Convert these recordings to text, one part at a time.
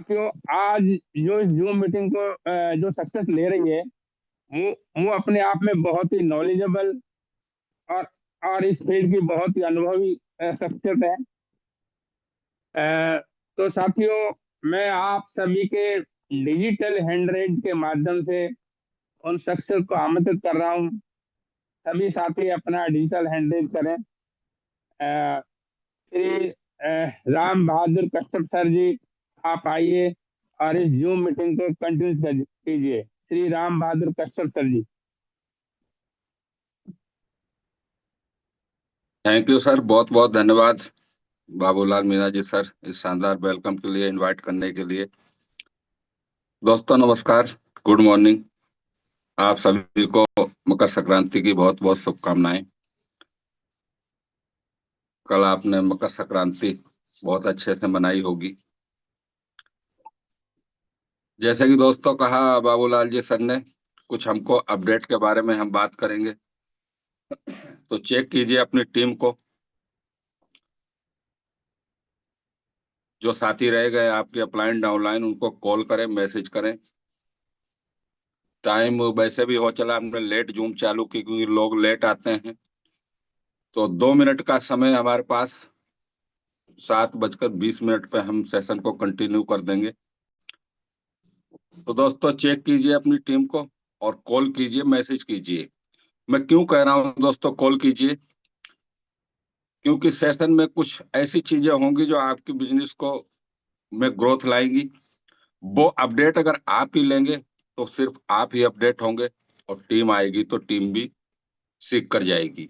साथियों, आज जो जूम मीटिंग को जो सक्सेस ले रही है, वो अपने आप में बहुत ही नॉलेजेबल और इस फील्ड की बहुत ही अनुभवी शख्सियत है। तो साथियों, मैं आप सभी के डिजिटल हैंड रेज के माध्यम से उन शख्सियत को आमंत्रित कर रहा हूँ। सभी साथी अपना डिजिटल हैंड रेज करें। श्री राम बहादुर कश्यप सर जी, आप आइए और इस जूम मीटिंग को कंटिन्यू कीजिए। Shri Ram Bahadur Kashyap sir ji. Thank you sir, बहुत बहुत धन्यवाद बाबूलाल मीना जी सर, इस शानदार वेलकम के लिए, इनवाइट करने के लिए। दोस्तों नमस्कार, गुड मॉर्निंग। आप सभी को मकर संक्रांति की बहुत बहुत शुभकामनाएं। कल आपने मकर संक्रांति बहुत अच्छे से मनाई होगी। जैसे कि दोस्तों कहा बाबूलाल जी सर ने, कुछ हमको अपडेट के बारे में हम बात करेंगे। तो चेक कीजिए अपनी टीम को, जो साथी रह गए आपके अपलाइन डाउनलाइन उनको कॉल करें, मैसेज करें। टाइम वैसे भी हो चला, हमने लेट जूम चालू की क्योंकि लोग लेट आते हैं। तो 2 मिनट का समय हमारे पास, 7:20 पे हम सेशन को कंटिन्यू कर देंगे। तो दोस्तों चेक कीजिए अपनी टीम को और कॉल कीजिए, मैसेज कीजिए। मैं क्यों कह रहा हूँ दोस्तों कॉल कीजिए, क्योंकि सेशन में कुछ ऐसी चीजें होंगी जो आपकी बिजनेस को में ग्रोथ लाएंगी। वो अपडेट अगर आप ही लेंगे तो सिर्फ आप ही अपडेट होंगे, और टीम आएगी तो टीम भी सीख कर जाएगी।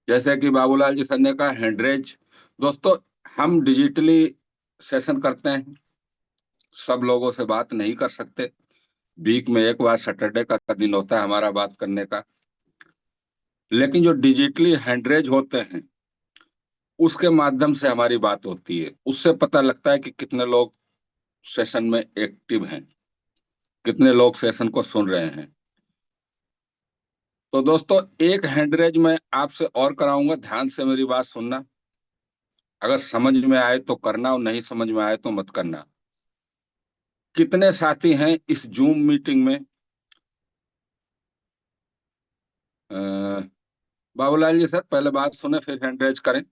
जैसे कि बाबूलाल जी सर ने कहा हैंडरेज, दोस्तों हम डिजिटली सेशन करते हैं, सब लोगों से बात नहीं कर सकते। वीक में एक बार सैटरडे का दिन होता है हमारा बात करने का। लेकिन जो डिजिटली हैंडरेज होते हैं उसके माध्यम से हमारी बात होती है, उससे पता लगता है कि कितने लोग सेशन में एक्टिव हैं, कितने लोग सेशन को सुन रहे हैं। तो दोस्तों एक हैंडरेज मैं आपसे और कराऊंगा, ध्यान से मेरी बात सुनना। अगर समझ में आए तो करना और नहीं समझ में आए तो मत करना। कितने साथी हैं इस जूम मीटिंग में? बाबूलाल जी सर पहले बात सुने फिर हैंड रेज करें।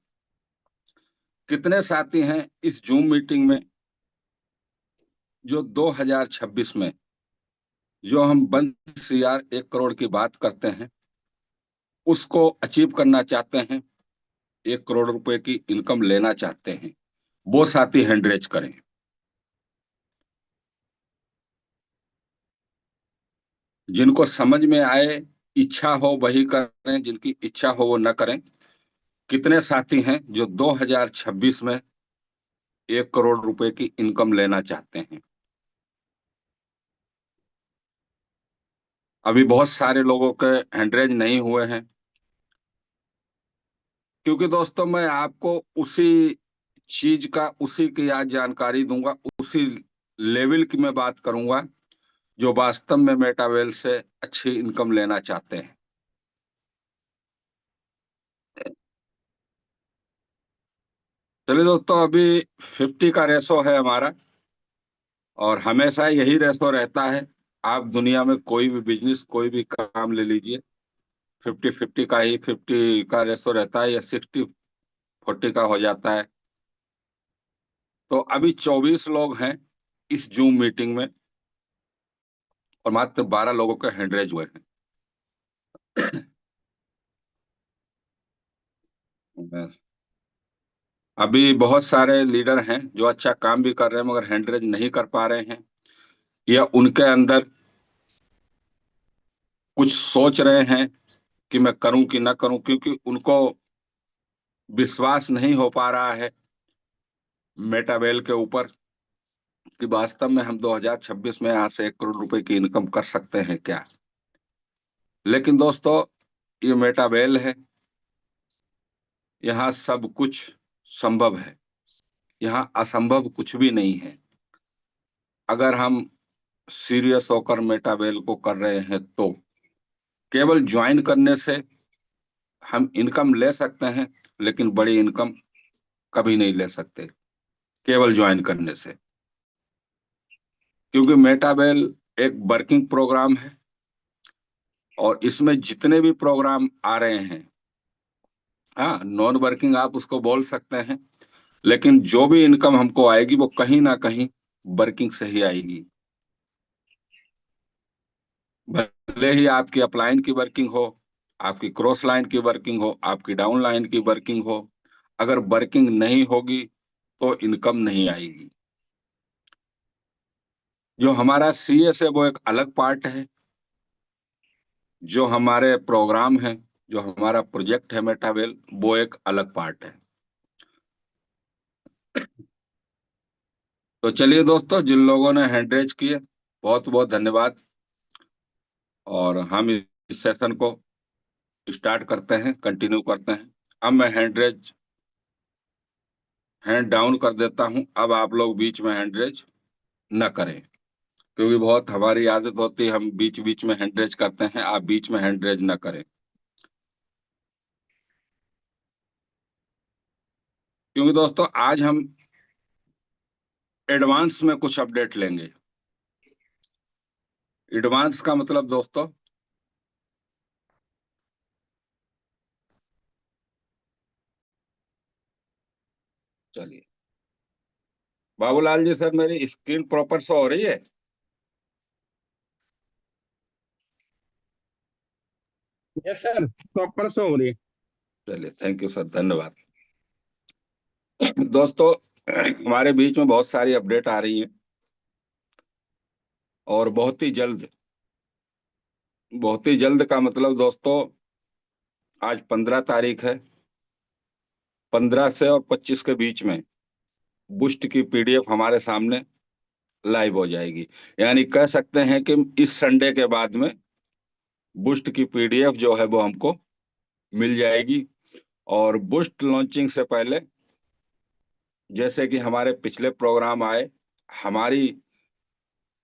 कितने साथी हैं इस जूम मीटिंग में जो 2026 में जो हम 1 करोड़ की बात करते हैं उसको अचीव करना चाहते हैं, 1 करोड़ रुपए की इनकम लेना चाहते हैं? वो साथी हैंड रेज करें। जिनको समझ में आए, इच्छा हो वही करें, जिनकी इच्छा हो वो न करें। कितने साथी हैं जो 2026 में 1 करोड़ रुपए की इनकम लेना चाहते हैं? अभी बहुत सारे लोगों के हैंडरेज नहीं हुए हैं, क्योंकि दोस्तों मैं आपको उसी चीज का, उसी की आज जानकारी दूंगा, उसी लेवल की मैं बात करूंगा जो वास्तव में मेटावेल से अच्छी इनकम लेना चाहते हैं। चलिए दोस्तों, अभी 50 का रेशो है हमारा, और हमेशा यही रेशो रहता है। आप दुनिया में कोई भी बिजनेस, कोई भी काम ले लीजिए, 50-50 का ही 50 का रेशो रहता है, या 60-40 का हो जाता है। तो अभी 24 लोग हैं इस जूम मीटिंग में, और मात्र 12 लोगों के हैंडरेज हुए हैं। अभी बहुत सारे लीडर हैं जो अच्छा काम भी कर रहे हैं मगर हैंडरेज नहीं कर पा रहे हैं, या उनके अंदर कुछ सोच रहे हैं कि मैं करूं कि ना करूं, क्योंकि उनको विश्वास नहीं हो पा रहा है मेटावेल के ऊपर कि वास्तव में हम 2026 में यहाँ से 1 करोड़ रुपए की इनकम कर सकते हैं क्या। लेकिन दोस्तों ये मेटावेल है, यहाँ सब कुछ संभव है, यहाँ असंभव कुछ भी नहीं है। अगर हम सीरियस होकर मेटावेल को कर रहे हैं तो केवल ज्वाइन करने से हम इनकम ले सकते हैं, लेकिन बड़ी इनकम कभी नहीं ले सकते। केवल ज्वाइन करने से। क्योंकि मेटाबेल एक वर्किंग प्रोग्राम है, और इसमें जितने भी प्रोग्राम आ रहे हैं, हाँ, नॉन वर्किंग आप उसको बोल सकते हैं, लेकिन जो भी इनकम हमको आएगी वो कहीं ना कहीं वर्किंग से ही आएगी। भले ही आपकी अपलाइन की वर्किंग हो, आपकी क्रॉस लाइन की वर्किंग हो, आपकी डाउन लाइन की वर्किंग हो, अगर वर्किंग नहीं होगी तो इनकम नहीं आएगी। जो हमारा सीएस है वो एक अलग पार्ट है, जो हमारे प्रोग्राम है, जो हमारा प्रोजेक्ट है मेटावेल, वो एक अलग पार्ट है। तो चलिए दोस्तों, जिन लोगों ने हैंड रेज किए, बहुत बहुत धन्यवाद। और हम इस सेशन को स्टार्ट करते हैं, कंटिन्यू करते हैं। अब मैं हैंड डाउन कर देता हूं। अब आप लोग बीच में हैंड रेज न करें, क्योंकि बहुत हमारी आदत होती है, हम बीच बीच में हैंड रेज करते हैं। आप बीच में हैंड रेज न करें, क्योंकि दोस्तों आज हम एडवांस में कुछ अपडेट लेंगे। एडवांस का मतलब दोस्तों, चलिए बाबूलाल जी सर, मेरी स्क्रीन प्रॉपर शो हो रही है? यस सर, प्रॉपर शो हो रही है। चलिए, थैंक यू सर, धन्यवाद। दोस्तों, हमारे बीच में बहुत सारी अपडेट आ रही है, और बहुत ही जल्द का मतलब दोस्तों, आज 15 तारीख है। 15 से और 25 के बीच में बुस्ट की पीडीएफ हमारे सामने लाइव हो जाएगी। यानी कह सकते हैं कि इस संडे के बाद में बुस्ट की पीडीएफ जो है वो हमको मिल जाएगी। और बुस्ट लॉन्चिंग से पहले, जैसे कि हमारे पिछले प्रोग्राम आए, हमारी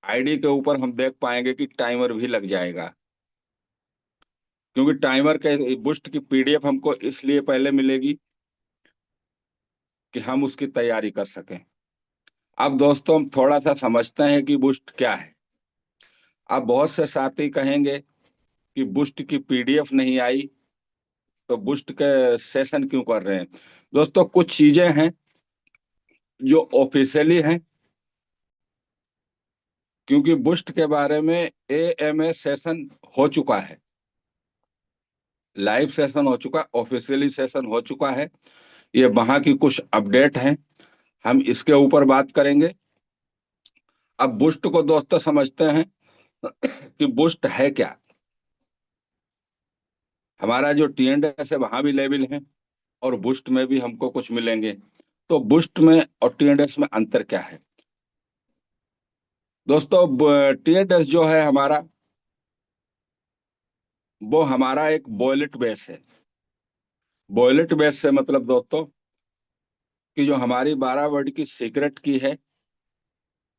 आईडी के ऊपर हम देख पाएंगे कि टाइमर भी लग जाएगा। क्योंकि टाइमर के बुस्ट की पीडीएफ हमको इसलिए पहले मिलेगी कि हम उसकी तैयारी कर सकें। अब दोस्तों, हम थोड़ा सा समझते हैं कि बुस्ट क्या है। अब बहुत से साथी कहेंगे कि बुस्ट की पीडीएफ नहीं आई, तो बुस्ट के सेशन क्यों कर रहे हैं? दोस्तों, कुछ चीजें हैं जो ऑफिशियली हैं, क्योंकि बुस्ट के बारे में एएमए सेशन हो चुका है, लाइव सेशन हो चुका, ऑफिशियली सेशन हो चुका है। ये वहां की कुछ अपडेट हैं, हम इसके ऊपर बात करेंगे। अब बुस्ट को दोस्तों समझते हैं कि बुस्ट है क्या। हमारा जो टीएनडीएस है वहां भी लेवल है, और बुस्ट में भी हमको कुछ मिलेंगे। तो बुस्ट में और टीएनडीएस में अंतर क्या है दोस्तों? टीएनडीएस जो है हमारा, वो हमारा एक बॉयलेट बेस है। बॉयलेट बेस से मतलब दोस्तों कि जो हमारी 12 वर्ड की सीक्रेट की है,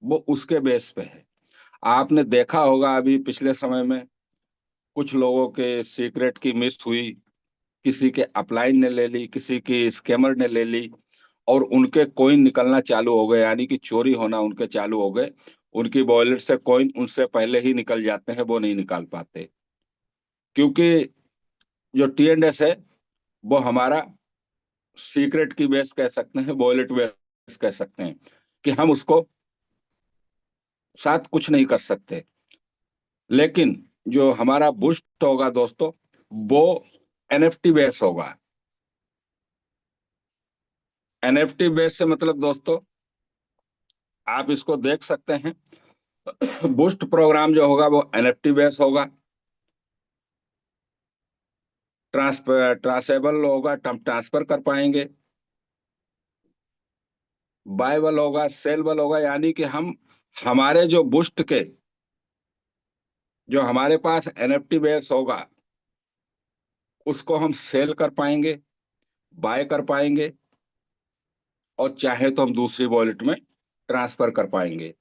वो उसके बेस पे है। आपने देखा होगा अभी पिछले समय में कुछ लोगों के सीक्रेट की मिस हुई, किसी के अपलाइन ने ले ली, किसी की स्कैमर ने ले ली, और उनके कॉइन निकलना चालू हो गए, यानी कि चोरी होना उनके चालू हो गए। उनकी वॉलेट से कॉइन उनसे पहले ही निकल जाते हैं, वो नहीं निकाल पाते। क्योंकि जो टीएनडीएस है वो हमारा सीक्रेट की बेस कह सकते हैं, वॉलेट बेस कह सकते हैं, कि हम उसको साथ कुछ नहीं कर सकते। लेकिन जो हमारा बूस्ट होगा दोस्तों, वो एनएफटी बेस होगा। एनएफटी बेस से मतलब दोस्तों, आप इसको देख सकते हैं, बूस्ट प्रोग्राम जो होगा वो एनएफटी बेस होगा। ट्रांसेबल होगा, हम ट्रांसफर कर पाएंगे। बायबल होगा, सेलबल होगा, यानी कि हम हमारे जो बूस्ट के, जो हमारे पास एनएफटी बेस होगा, उसको हम सेल कर पाएंगे, बाय कर पाएंगे, और चाहे तो हम दूसरी वॉलेट में ट्रांसफर कर पाएंगे।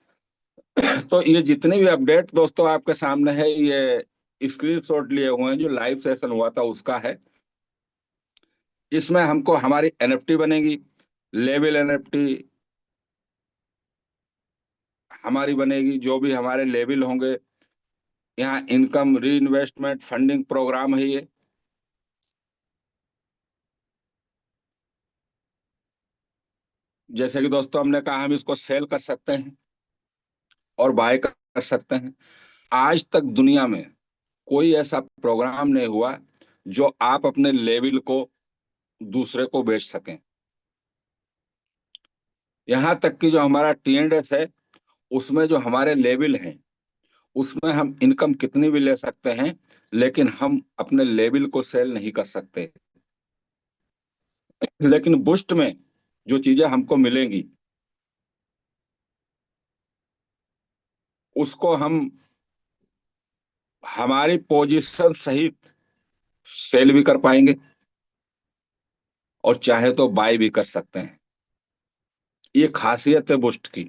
तो ये जितने भी अपडेट दोस्तों आपके सामने है, ये स्क्रीनशॉट लिए हुए हैं, जो लाइव सेशन हुआ था उसका है। इसमें हमको हमारी एनएफटी बनेगी, लेवल एनएफटी, हमारी बनेगी, जो भी हमारे लेवल होंगे। यहाँ इनकम री इन्वेस्टमेंट फंडिंग प्रोग्राम है ये। जैसे कि दोस्तों हमने कहा, हम इसको सेल कर सकते हैं और बाय कर सकते हैं। आज तक दुनिया में कोई ऐसा प्रोग्राम नहीं हुआ जो आप अपने लेवल को दूसरे को बेच सकें। यहाँ तक कि जो हमारा टीएनएस है, उसमें जो हमारे लेवल हैं, उसमें हम इनकम कितनी भी ले सकते हैं, लेकिन हम अपने लेवल को सेल नहीं कर सकते। लेकिन बुस्ट में जो चीजें हमको मिलेंगी, उसको हम हमारी पोजीशन सहित सेल भी कर पाएंगे और चाहे तो बाय भी कर सकते हैं। ये खासियत है बुस्ट की।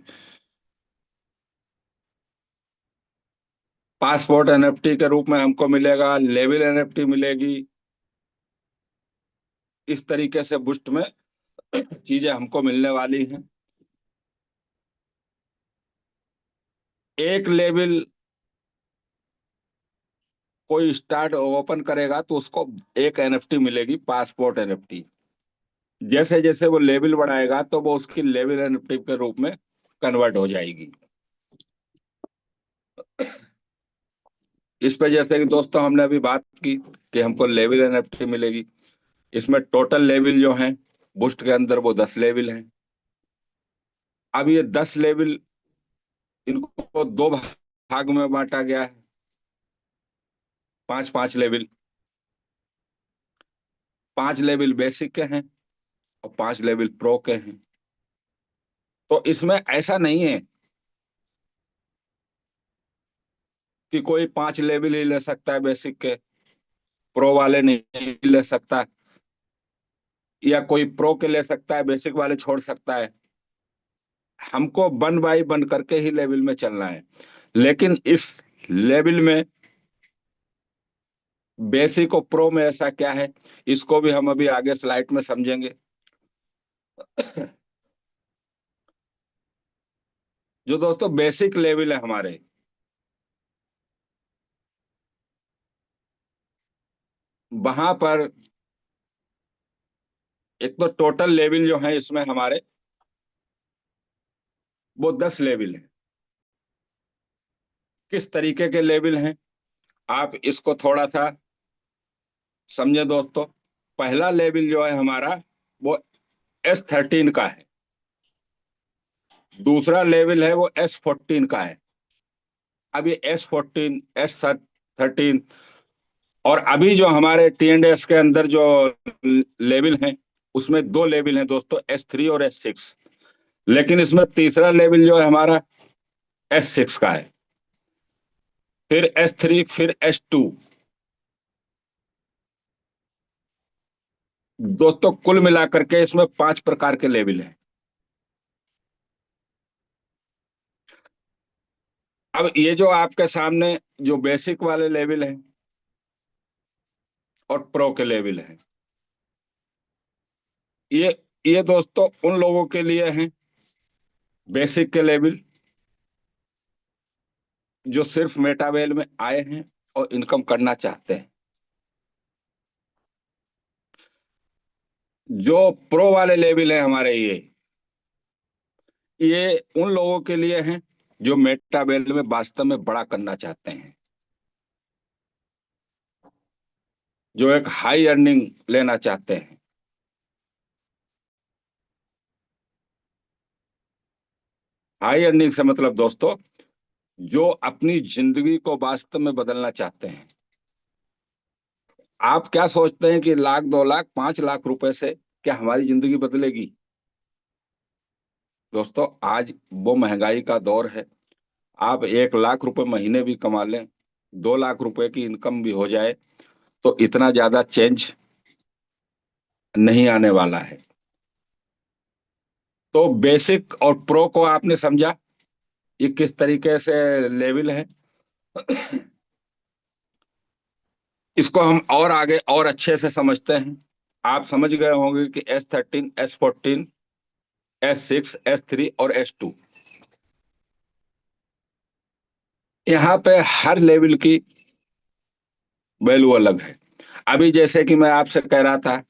पासपोर्ट एनएफटी के रूप में हमको मिलेगा, लेवल एनएफटी मिलेगी। इस तरीके से बुस्ट में चीजें हमको मिलने वाली हैं। एक लेवल कोई स्टार्ट ओपन करेगा तो उसको एक एनएफटी मिलेगी, पासपोर्ट एनएफटी। जैसे जैसे वो लेवल बढ़ाएगा तो वो उसकी लेवल एनएफटी के रूप में कन्वर्ट हो जाएगी। इस पे जैसे कि दोस्तों हमने अभी बात की कि हमको लेवल एनएफटी मिलेगी। इसमें टोटल लेवल जो है बूस्ट के अंदर, वो 10 लेवल हैं। अब ये 10 लेवल, इनको दो भाग में बांटा गया है। 5-5 लेवल। 5 लेवल बेसिक के हैं और 5 लेवल प्रो के हैं। तो इसमें ऐसा नहीं है कि कोई 5 लेवल ही ले सकता है बेसिक के, प्रो वाले नहीं ले सकता, या कोई प्रो के ले सकता है, बेसिक वाले छोड़ सकता है। हमको वन बाई वन करके ही लेवल में चलना है। लेकिन इस लेवल में बेसिक और प्रो में ऐसा क्या है, इसको भी हम अभी आगे स्लाइड में समझेंगे। जो दोस्तों बेसिक लेवल है हमारे, वहां पर एक तो टोटल लेवल जो है इसमें हमारे, वो 10 लेवल है। किस तरीके के लेवल हैं, आप इसको थोड़ा सा समझे दोस्तों। पहला लेवल जो है हमारा, वो S13 का है। दूसरा लेवल है वो S14 का है। अब ये S14, S13, और अभी जो हमारे टीएनडीएस के अंदर जो लेवल हैं, उसमें दो लेवल हैं दोस्तों, S3 और S6। लेकिन इसमें तीसरा लेवल जो है हमारा S6 का है, फिर S3, फिर S2। दोस्तों कुल मिलाकर के इसमें 5 प्रकार के लेवल हैं। अब ये जो आपके सामने जो बेसिक वाले लेवल हैं और प्रो के लेवल हैं, ये ये दोस्तों उन लोगों के लिए हैं, बेसिक के लेवल, जो सिर्फ मेटावेल में आए हैं और इनकम करना चाहते हैं। जो प्रो वाले लेवल है हमारे, ये उन लोगों के लिए हैं जो मेटावेल में वास्तव में बड़ा करना चाहते हैं, जो एक हाई अर्निंग लेना चाहते हैं। हाई अर्निंग से मतलब दोस्तों, जो अपनी जिंदगी को वास्तव में बदलना चाहते हैं। आप क्या सोचते हैं कि लाख, 2 लाख, 5 लाख रुपए से क्या हमारी जिंदगी बदलेगी? दोस्तों आज वो महंगाई का दौर है। आप 1 लाख रुपए महीने भी कमा लें, 2 लाख रुपए की इनकम भी हो जाए, तो इतना ज्यादा चेंज नहीं आने वाला है। तो बेसिक और प्रो को आपने समझा, ये किस तरीके से लेवल है। इसको हम और आगे और अच्छे से समझते हैं। आप समझ गए होंगे कि S13, S14, S6, S3 और S2। यहाँ पे हर लेवल की वैल्यू अलग है। अभी जैसे कि मैं आपसे कह रहा था,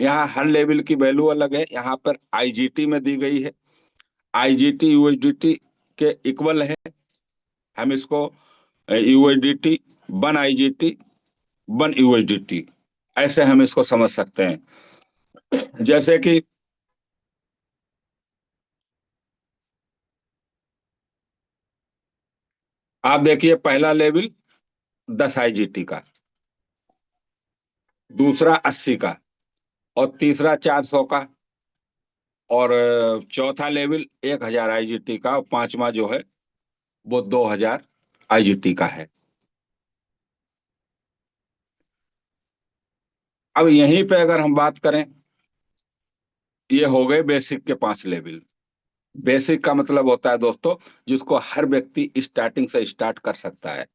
यहाँ हर लेवल की वैल्यू अलग है। यहाँ पर आईजीटी में दी गई है। आईजीटी यूएसडीटी के इक्वल है। हम इसको USDT one IGT one USDT ऐसे हम इसको समझ सकते हैं। जैसे कि आप देखिए, पहला लेवल 10 आईजीटी का, दूसरा 80 का, और तीसरा 400 का, और चौथा लेवल 1000 आईजीटी का, और पांचवा जो है वो 2000 आईजीटी का है। अब यहीं पे अगर हम बात करें, ये हो गए बेसिक के 5 लेवल। बेसिक का मतलब होता है दोस्तों, जिसको हर व्यक्ति स्टार्टिंग से स्टार्ट कर सकता है।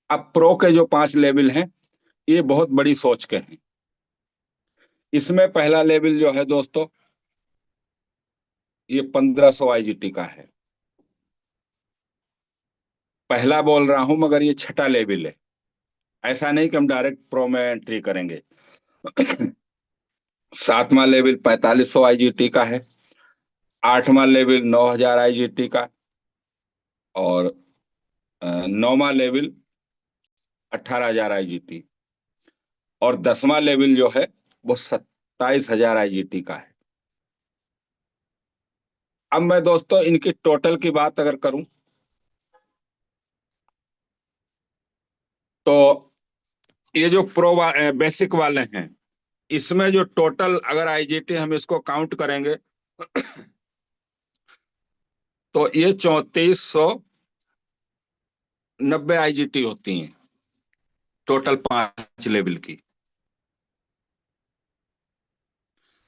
अब प्रो के जो 5 लेवल हैं, ये बहुत बड़ी सोच के हैं। इसमें पहला लेवल जो है दोस्तों, ये 1500 आईजीटी का है। पहला बोल रहा हूं, मगर ये छठा लेवल है। ऐसा नहीं कि हम डायरेक्ट प्रो में एंट्री करेंगे। सातवां लेवल 4500 आईजीटी का है। आठवां लेवल 9000 आईजीटी का, और नौवां लेवल 18000 आईजीटी, और 10वां लेवल जो है वो 27000 आईजीटी का है। अब मैं दोस्तों इनकी टोटल की बात अगर करूं, तो ये जो बेसिक वाले हैं, इसमें जो टोटल अगर आईजीटी हम इसको काउंट करेंगे, तो ये 3490 आईजीटी होती हैं, टोटल 5 लेवल की।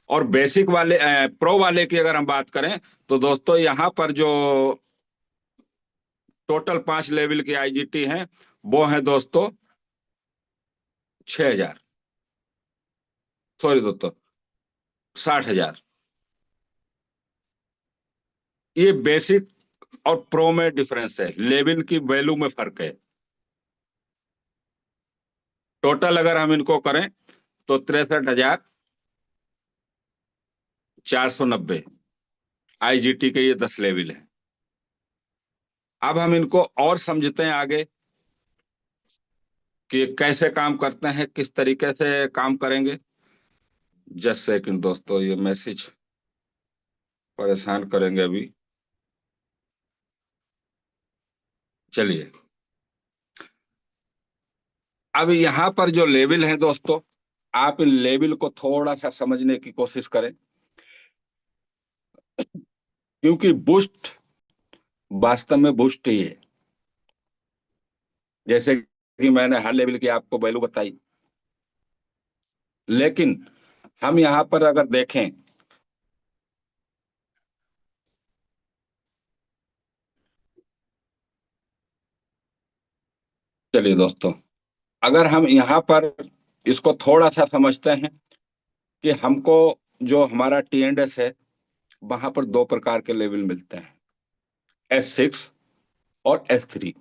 और बेसिक वाले प्रो वाले की अगर हम बात करें, तो दोस्तों यहाँ पर जो टोटल 5 लेवल की आईजीटी हैं, वो है दोस्तों 6000, सॉरी दोस्तों, 60,000। ये बेसिक और प्रो में डिफरेंस है, लेवल की वैल्यू में फर्क है। टोटल अगर हम इनको करें, तो 63,490 आईजीटी के ये 10 लेवल है। अब हम इनको और समझते हैं आगे कि कैसे काम करते हैं, किस तरीके से काम करेंगे। जस्ट सेकंड दोस्तों, ये मैसेज परेशान करेंगे अभी। चलिए, अब यहाँ पर जो लेवल है दोस्तों, आप इन लेवल को थोड़ा सा समझने की कोशिश करें, क्योंकि बूस्ट वास्तव में बूस्ट ही है। जैसे कि मैंने हर लेवल की आपको वैल्यू बताई, लेकिन हम यहाँ पर अगर देखें, चलिए दोस्तों, अगर हम यहाँ पर इसको थोड़ा सा समझते हैं कि हमको जो हमारा टी एंड एस है, वहां पर 2 प्रकार के लेवल मिलते हैं, S6 और S3।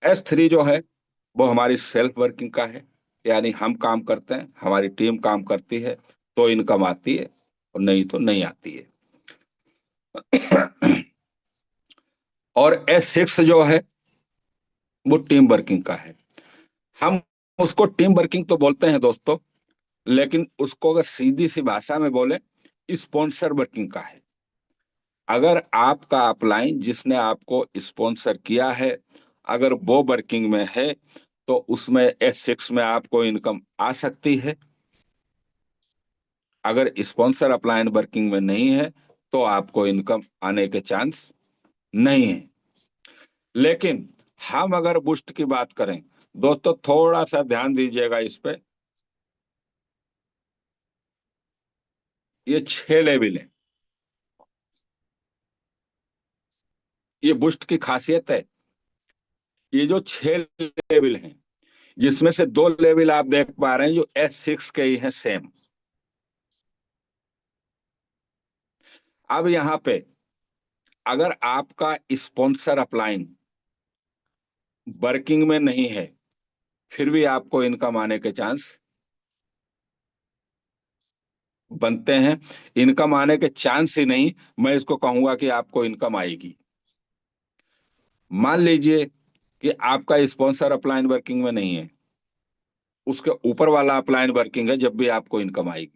S3 जो है वो हमारी सेल्फ वर्किंग का है, यानी हम काम करते हैं, हमारी टीम काम करती है तो इनकम आती है, और नहीं तो नहीं आती है। और S6 जो है वो टीम वर्किंग का है। हम उसको टीम वर्किंग तो बोलते हैं दोस्तों, लेकिन उसको अगर सीधी सी भाषा में बोले, स्पॉन्सर वर्किंग का है। अगर आपका अपलाइन जिसने आपको स्पॉन्सर किया है, अगर वो वर्किंग में है, तो उसमें S6 में आपको इनकम आ सकती है। अगर स्पॉन्सर अपलाइन वर्किंग में नहीं है, तो आपको इनकम आने के चांस नहीं है। लेकिन हम अगर बूस्ट की बात करें, दोस्तों थोड़ा सा ध्यान दीजिएगा इस पे। ये 6 लेवल है। ये बूस्ट की खासियत है। ये जो 6 लेवल हैं, जिसमें से 2 लेवल आप देख पा रहे हैं जो S6 के ही हैं, सेम। अब यहाँ पे अगर आपका स्पॉन्सर अपलाइन वर्किंग में नहीं है, फिर भी आपको इनकम आने के चांस बनते हैं। इनकम आने के चांस ही नहीं, मैं इसको कहूंगा कि आपको इनकम आएगी। मान लीजिए कि आपका स्पॉन्सर अपलाइन वर्किंग में नहीं है, उसके ऊपर वाला अपलाइन वर्किंग है, जब भी आपको इनकम आएगी।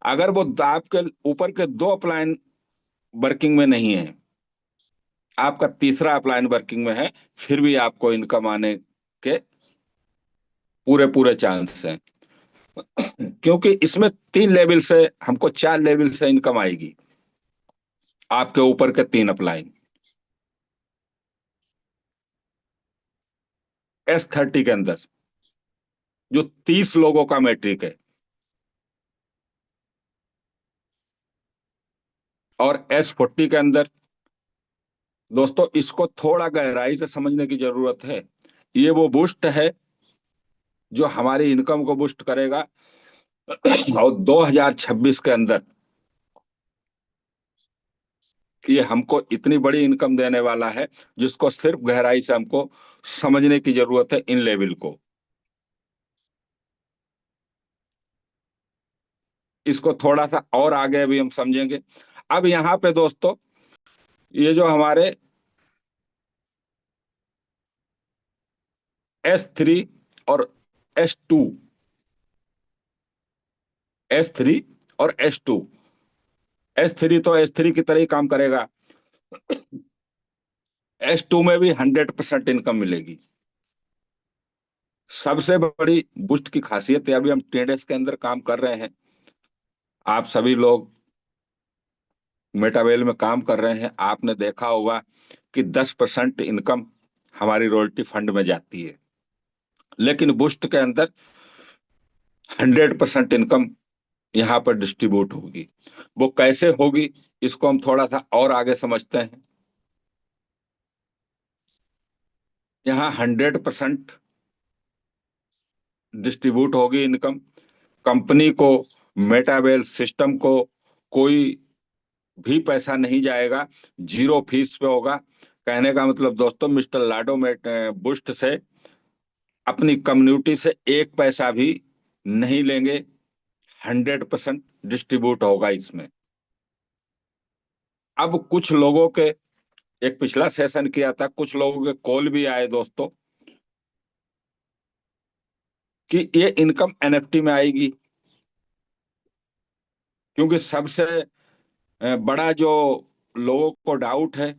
अगर वो आपके ऊपर के दो अपलाइन वर्किंग में नहीं है, आपका तीसरा अपलाइन वर्किंग में है, फिर भी आपको इनकम आने के पूरे पूरे चांस हैं। क्योंकि इसमें 3 लेवल से, हमको 4 लेवल से इनकम आएगी, आपके ऊपर के 3 अपलाइन। S30 के अंदर जो 30 लोगों का मैट्रिक है, और S40 के अंदर, दोस्तों इसको थोड़ा गहराई से समझने की जरूरत है। ये वो बूस्ट है जो हमारी इनकम को बूस्ट करेगा, और 2026 के अंदर ये हमको इतनी बड़ी इनकम देने वाला है, जिसको सिर्फ गहराई से हमको समझने की जरूरत है, इन लेवल को। इसको थोड़ा सा और आगे अभी हम समझेंगे। अब यहाँ पे दोस्तों, ये जो हमारे S3 और S2, S3 और S2, S3 तो S3 की तरह ही काम करेगा। S2 में भी 100% इनकम मिलेगी। सबसे बड़ी बूस्ट की खासियत है, अभी हम ट्रेडर्स के अंदर काम कर रहे हैं, आप सभी लोग मेटावेल में काम कर रहे हैं, आपने देखा होगा कि 10% इनकम हमारी रॉयल्टी फंड में जाती है। लेकिन बूस्ट के अंदर 100% इनकम यहाँ पर डिस्ट्रीब्यूट होगी। वो कैसे होगी, इसको हम थोड़ा सा और आगे समझते हैं। यहाँ 100% डिस्ट्रीब्यूट होगी इनकम। कंपनी को, मेटावेल सिस्टम को कोई भी पैसा नहीं जाएगा, जीरो फीस पे होगा। कहने का मतलब दोस्तों, मिस्टर लाडो मेट बुस्ट से अपनी कम्युनिटी से एक पैसा भी नहीं लेंगे, 100% डिस्ट्रीब्यूट होगा इसमें। अब कुछ लोगों के, एक पिछला सेशन किया था, कुछ लोगों के कॉल भी आए दोस्तों कि ये इनकम NFT में आएगी। क्योंकि सबसे बड़ा जो लोगों को डाउट है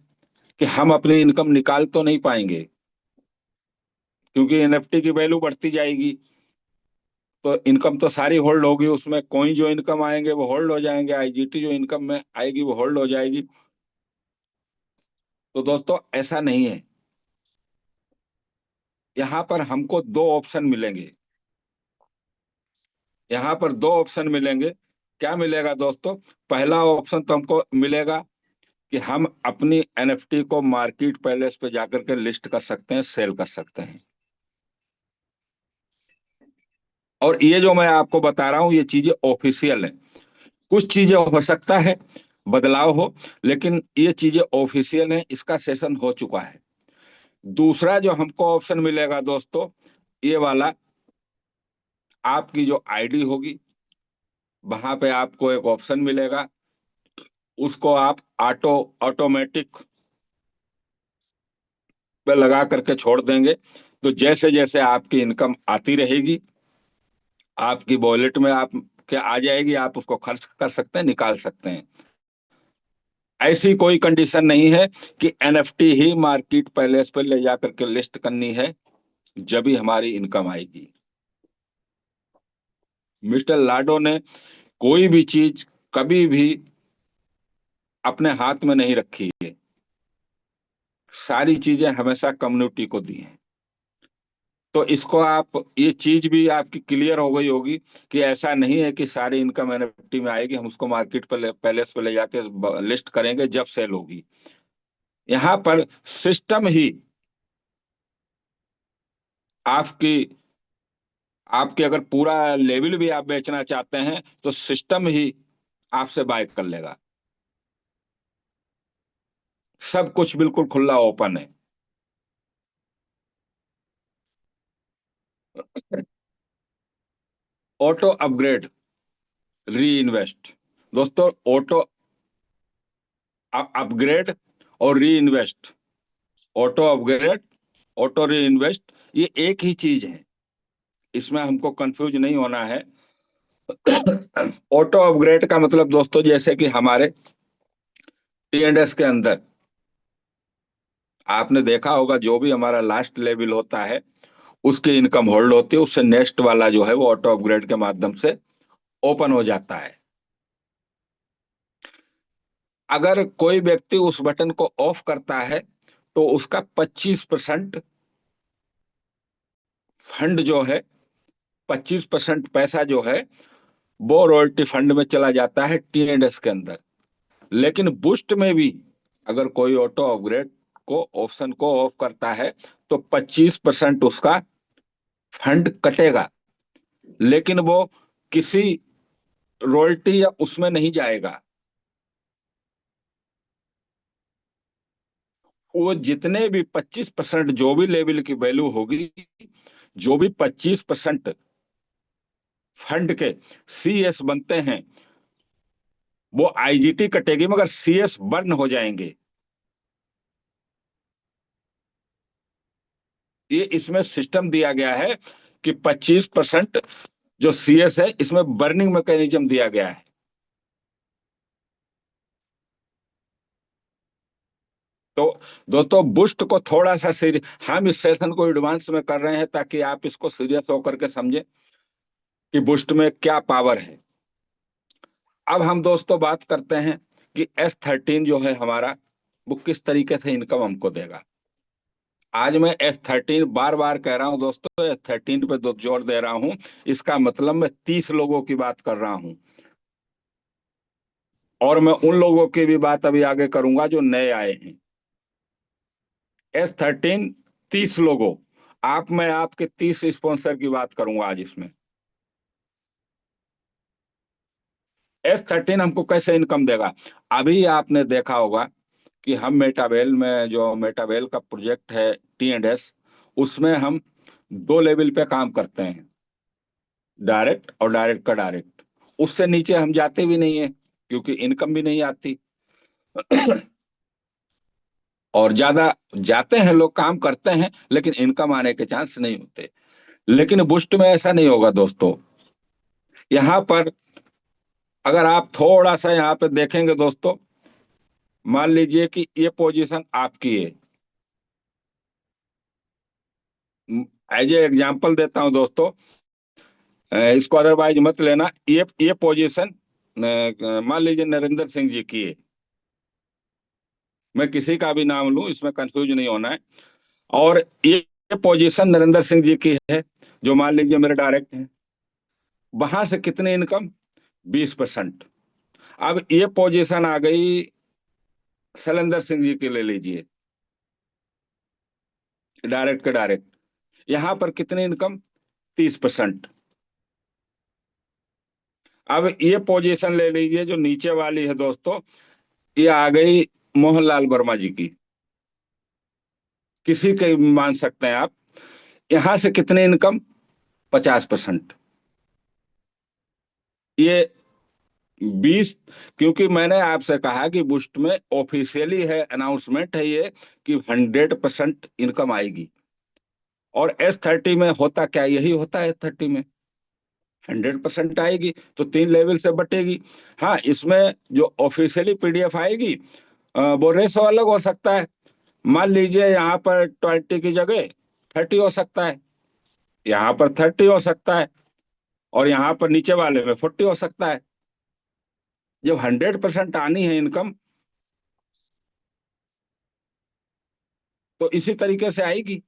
कि हम अपनी इनकम निकाल तो नहीं पाएंगे, क्योंकि NFT की वैल्यू बढ़ती जाएगी, तो इनकम तो सारी होल्ड होगी, उसमें कोई जो इनकम आएंगे वो होल्ड हो जाएंगे, IGT जो इनकम में आएगी वो होल्ड हो जाएगी। तो दोस्तों ऐसा नहीं है। यहाँ पर हमको दो ऑप्शन मिलेंगे। यहाँ पर दो ऑप्शन मिलेंगे। क्या मिलेगा दोस्तों? पहला ऑप्शन तो हमको मिलेगा कि हम अपनी NFT को मार्केट पैलेस पे जाकर के लिस्ट कर सकते हैं, सेल कर सकते हैं। और ये जो मैं आपको बता रहा हूँ, ये चीजें ऑफिशियल है। कुछ चीजें हो सकता है बदलाव हो, लेकिन ये चीजें ऑफिशियल हैं, इसका सेशन हो चुका है। दूसरा जो हमको ऑप्शन मिलेगा दोस्तों, ये वाला, आपकी जो आईडी होगी, वहां पे आपको एक ऑप्शन मिलेगा, उसको आप ऑटोमेटिक पे लगा करके छोड़ देंगे। तो जैसे जैसे आपकी इनकम आती रहेगी, आपकी वॉलेट में आप क्या आ जाएगी, आप उसको खर्च कर सकते हैं, निकाल सकते हैं। ऐसी कोई कंडीशन नहीं है कि NFT ही मार्केट पैलेस पे ले जाकर के लिस्ट करनी है, जब भी हमारी इनकम आएगी। मिस्टर लाडो ने कोई भी चीज कभी भी अपने हाथ में नहीं रखी है, सारी चीजें हमेशा कम्युनिटी को दी हैं। तो इसको आप, ये चीज भी आपकी क्लियर हो गई होगी कि ऐसा नहीं है कि सारी इनकम NFT में आएगी, हम उसको मार्केट पर पैलेस पे ले जाके लिस्ट करेंगे जब सेल होगी। यहाँ पर सिस्टम ही आपकी, आपके अगर पूरा लेवल भी आप बेचना चाहते हैं, तो सिस्टम ही आपसे बाय कर लेगा। सब कुछ बिल्कुल खुला ओपन है। ऑटो अपग्रेड, री इन्वेस्ट। दोस्तों, ऑटो अपग्रेड और री इन्वेस्ट, ऑटो अपग्रेड, ऑटो री इन्वेस्ट, ये एक ही चीज है। इसमें हमको कंफ्यूज नहीं होना है। ऑटो अपग्रेड का मतलब दोस्तों, जैसे कि हमारे टी एंड एस के अंदर आपने देखा होगा, जो भी हमारा लास्ट लेवल होता है उसकी इनकम होल्ड होती है, उससे नेक्स्ट वाला जो है वो ऑटो अपग्रेड के माध्यम से ओपन हो जाता है। अगर कोई व्यक्ति उस बटन को ऑफ करता है तो उसका 25% फंड जो है, 25% पैसा जो है वो रॉयल्टी फंड में चला जाता है टी एंड एस के अंदर। लेकिन बुस्ट में भी अगर कोई ऑटो अपग्रेड को ऑप्शन को ऑफ करता है तो 25% उसका फंड कटेगा, लेकिन वो किसी रॉयल्टी या उसमें नहीं जाएगा। वो जितने भी 25%, जो भी लेवल की वैल्यू होगी, जो भी 25% फंड के CS बनते हैं, वो IGT कटेगी, मगर CS बर्न हो जाएंगे। ये इसमें सिस्टम दिया गया है कि 25% जो CS है, इसमें बर्निंग मैकेनिज्म दिया गया है। तो दोस्तों, बुस्ट को थोड़ा सा हम इस सेशन को एडवांस में कर रहे हैं ताकि आप इसको सीरियस होकर के समझें कि बुस्ट में क्या पावर है। अब हम दोस्तों बात करते हैं कि S13 जो है हमारा, वो किस तरीके से इनकम हमको देगा। आज मैं S13 बार बार कह रहा हूं दोस्तों, S13 पे जोर दे रहा हूं। इसका मतलब मैं 30 लोगों की बात कर रहा हूं, और मैं उन लोगों की भी बात अभी आगे करूंगा जो नए आए हैं। S13, 30 लोगों, मैं आपके 30 स्पॉन्सर की बात करूंगा आज इसमें। S13 हमको कैसे इनकम देगा। अभी आपने देखा होगा कि हम मेटावेल में, जो मेटावेल का प्रोजेक्ट है टी एंड एस, उसमें हम 2 लेवल पे काम करते हैं, डायरेक्ट और डायरेक्ट का डायरेक्ट। उससे नीचे हम जाते भी नहीं है, क्योंकि इनकम भी नहीं आती। और ज्यादा जाते हैं लोग, काम करते हैं, लेकिन इनकम आने के चांस नहीं होते। लेकिन बुस्ट में ऐसा नहीं होगा दोस्तों। यहाँ पर अगर आप थोड़ा सा यहाँ पे देखेंगे दोस्तों, मान लीजिए कि ये पोजीशन आपकी है। एज ए एग्जांपल देता हूं दोस्तों, इसको अदरवाइज मत लेना। ये पोजीशन मान लीजिए नरेंद्र सिंह जी की है। मैं किसी का भी नाम लूं, इसमें कंफ्यूज नहीं होना है। और ये पोजीशन नरेंद्र सिंह जी की है, जो मान लीजिए मेरे डायरेक्ट हैं। वहां से कितनी इनकम? 20%। अब ये पोजीशन आ गई शैलेंद्र सिंह जी की, ले लीजिए, डायरेक्ट के डायरेक्ट। यहां पर कितनी इनकम? 30%। अब ये पोजीशन ले लीजिए जो नीचे वाली है दोस्तों, ये आ गई मोहनलाल वर्मा जी की, किसी के भी मान सकते हैं आप। यहां से कितनी इनकम? 50%। ये 20, क्योंकि मैंने आपसे कहा कि बुस्ट में ऑफिशियली है, अनाउंसमेंट है ये, कि 100% इनकम आएगी। और S30 में होता क्या, यही होता है S30 में, 100% आएगी तो 3 लेवल से बटेगी। हाँ, इसमें जो ऑफिशियली PDF आएगी, वो रेशो अलग हो सकता है। मान लीजिए यहाँ पर 20 की जगह 30 हो सकता है, यहाँ पर 30 हो सकता है, और यहाँ पर नीचे वाले में 40 हो सकता है। जब 100% आनी है इनकम, तो इसी तरीके से आएगी।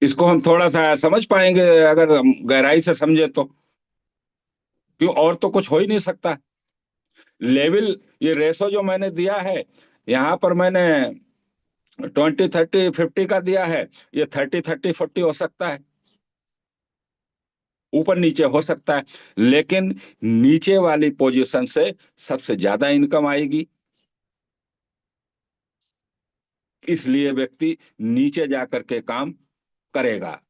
इसको हम थोड़ा सा समझ पाएंगे अगर हम गहराई से समझे तो, क्यों, और तो कुछ हो ही नहीं सकता। लेवल, ये रेशो जो मैंने दिया है, यहाँ पर मैंने 20, 30, 50 का दिया है। ये 30, 30, 40 हो सकता है। ऊपर नीचे हो सकता है, लेकिन नीचे वाली पोजीशन से सबसे ज्यादा इनकम आएगी। इसलिए व्यक्ति नीचे जाकर के काम करेगा।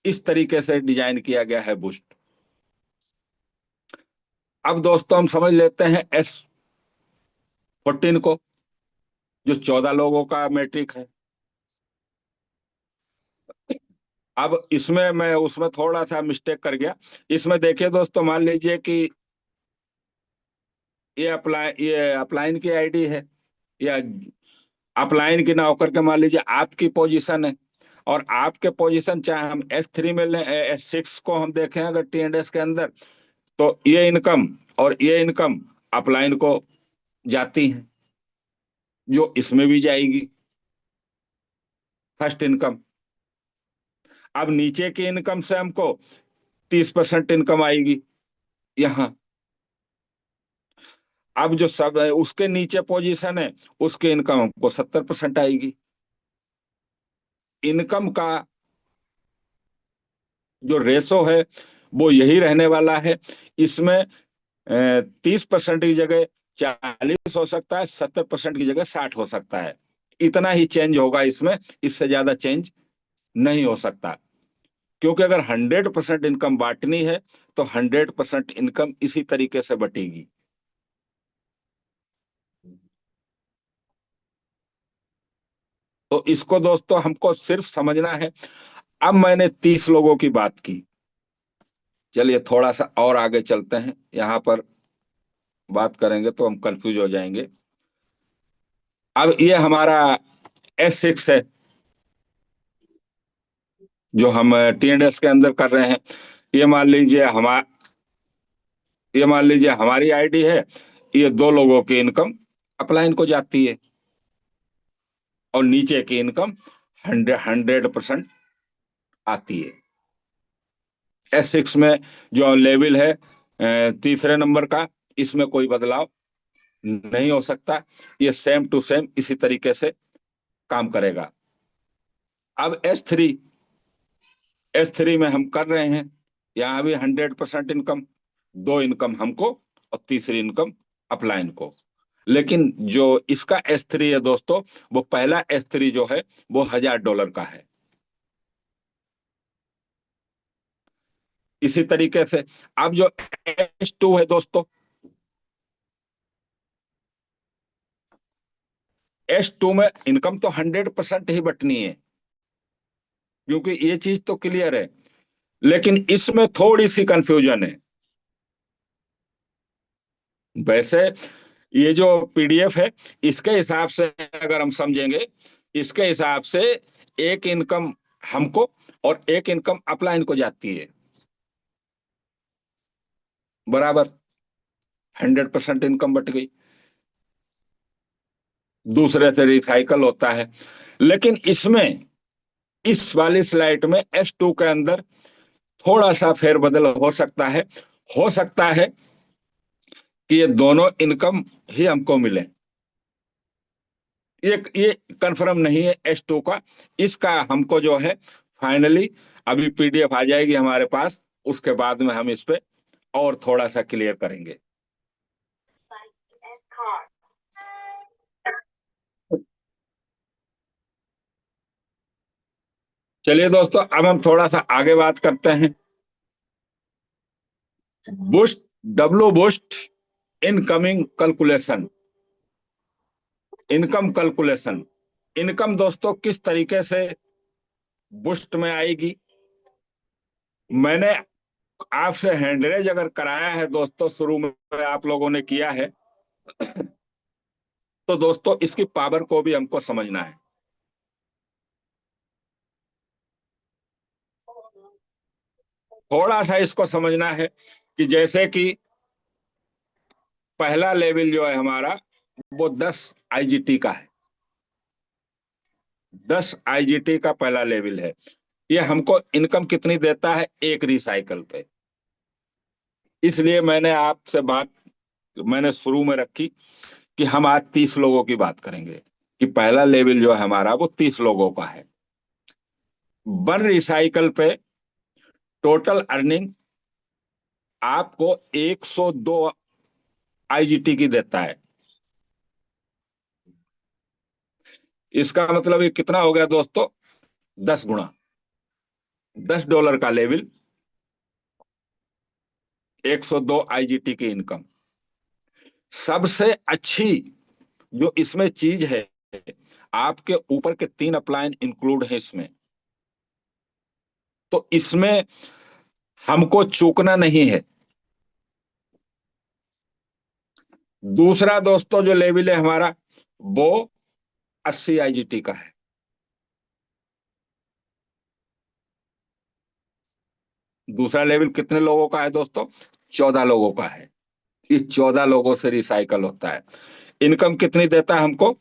इस तरीके से डिजाइन किया गया है बूस्ट। अब दोस्तों हम समझ लेते हैं S14 को, जो 14 लोगों का मैट्रिक है। अब इसमें मैं उसमें थोड़ा सा मिस्टेक कर गया। इसमें देखिए दोस्तों, मान लीजिए कि ये अपलाइन की आईडी है, या अपलाइन की ना होकर के मान लीजिए आपकी पोजीशन है, और आपके पोजीशन चाहे हम S3 में लें, S6 को हम देखें अगर T&S के अंदर, तो ये इनकम और ये इनकम अपलाइन को जाती है, जो इसमें भी जाएगी, फर्स्ट इनकम। अब नीचे की इनकम से हमको 30% इनकम आएगी यहाँ। अब जो सब है उसके नीचे पोजीशन है, उसकी इनकम हमको 70% आएगी। इनकम का जो रेशो है वो यही रहने वाला है। इसमें 30% की जगह 40 हो सकता है, 70% की जगह 60 हो सकता है। इतना ही चेंज होगा इसमें, इससे ज्यादा चेंज नहीं हो सकता। क्योंकि अगर 100% इनकम बांटनी है तो 100% इनकम इसी तरीके से बटेगी। तो इसको दोस्तों हमको सिर्फ समझना है। अब मैंने 30 लोगों की बात की। चलिए थोड़ा सा और आगे चलते हैं, यहाँ पर बात करेंगे तो हम कंफ्यूज हो जाएंगे। अब ये हमारा S6 है, जो हम T&S के अंदर कर रहे हैं। ये मान लीजिए ये मान लीजिए हमारी आईडी है। ये दो लोगों की इनकम अपलाइन को जाती है, और नीचे की इनकम 100% आती है। S6 में जो लेवल है तीसरे नंबर का, इसमें कोई बदलाव नहीं हो सकता। ये सेम टू सेम इसी तरीके से काम करेगा। अब एस थ्री में हम कर रहे हैं, यहाँ भी 100% इनकम, दो इनकम हमको और तीसरी इनकम अपलाइन को। लेकिन जो इसका S3 है दोस्तों, वो पहला S3 जो है वो $1000 का है। इसी तरीके से अब जो S2 है दोस्तों, S2 में इनकम तो 100% ही बटनी है, क्योंकि ये चीज तो क्लियर है। लेकिन इसमें थोड़ी सी कंफ्यूजन है। वैसे ये जो पीडीएफ है, इसके हिसाब से अगर हम समझेंगे, इसके हिसाब से एक इनकम हमको और एक इनकम अपलाइन को जाती है, बराबर 100% इनकम बट गई, दूसरे से रिसाइकल होता है। लेकिन इसमें इस वाली स्लाइड में S2 के अंदर थोड़ा सा फेरबदल हो सकता है। हो सकता है कि ये दोनों इनकम ही हमको मिले। ये कंफर्म नहीं है S2 का। इसका हमको जो है फाइनली अभी पीडीएफ आ जाएगी हमारे पास, उसके बाद में हम इस पे और थोड़ा सा क्लियर करेंगे। चलिए दोस्तों, अब हम थोड़ा सा आगे बात करते हैं। Boost, W boost incoming calculation, income calculation. Income दोस्तों किस तरीके से बूस्ट में आएगी। मैंने आपसे हैंडरेज अगर कराया है दोस्तों, शुरू में आप लोगों ने किया है, तो दोस्तों इसकी पावर को भी हमको समझना है। थोड़ा सा इसको समझना है कि जैसे कि पहला लेवल जो है हमारा, वो 10 IGT का है। 10 IGT का पहला लेवल है। ये हमको इनकम कितनी देता है एक रिसाइकल पे। इसलिए मैंने आपसे बात मैंने शुरू में रखी कि हम आज 30 लोगों की बात करेंगे, कि पहला लेवल जो है हमारा वो 30 लोगों का है। वन रिसाइकल पे टोटल अर्निंग आपको 102 आईजीटी की देता है। इसका मतलब ये कितना हो गया दोस्तों? 10 गुना। $10 का लेवल, 102 आईजीटी की इनकम। सबसे अच्छी जो इसमें चीज है, आपके ऊपर के 3 अप्लायन इंक्लूड है इसमें, तो इसमें हमको चूकना नहीं है। दूसरा दोस्तों जो लेवल है हमारा, वो 80 आईजीटी का है। दूसरा लेवल कितने लोगों का है दोस्तों? 14 लोगों का है। इस 14 लोगों से रिसाइकल होता है। इनकम कितनी देता है हमको?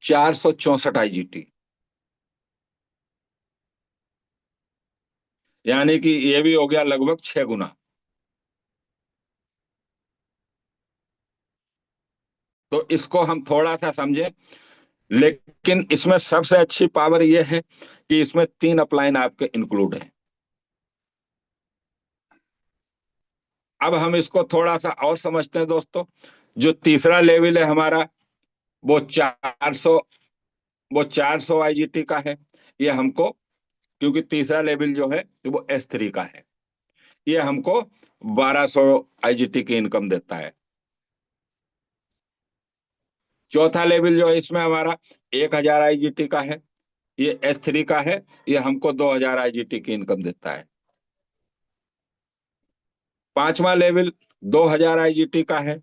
464 आईजीटी। यानी कि ये भी हो गया लगभग 6 गुना। तो इसको हम थोड़ा सा समझें। लेकिन इसमें सबसे अच्छी पावर यह है कि इसमें 3 अप्लाइन आपके इंक्लूड है। अब हम इसको थोड़ा सा और समझते हैं दोस्तों। जो तीसरा लेवल है हमारा, वो 400 वो 400 आईजीटी का है। ये हमको, क्योंकि तीसरा लेवल जो है वो S3 का है, ये हमको 1200 आईजीटी की इनकम देता है। चौथा लेवल जो है इसमें हमारा 1000 आईजीटी का है, ये S3 का है, ये हमको 2000 आईजीटी की इनकम देता है। पांचवा लेवल 2000 आईजीटी का है।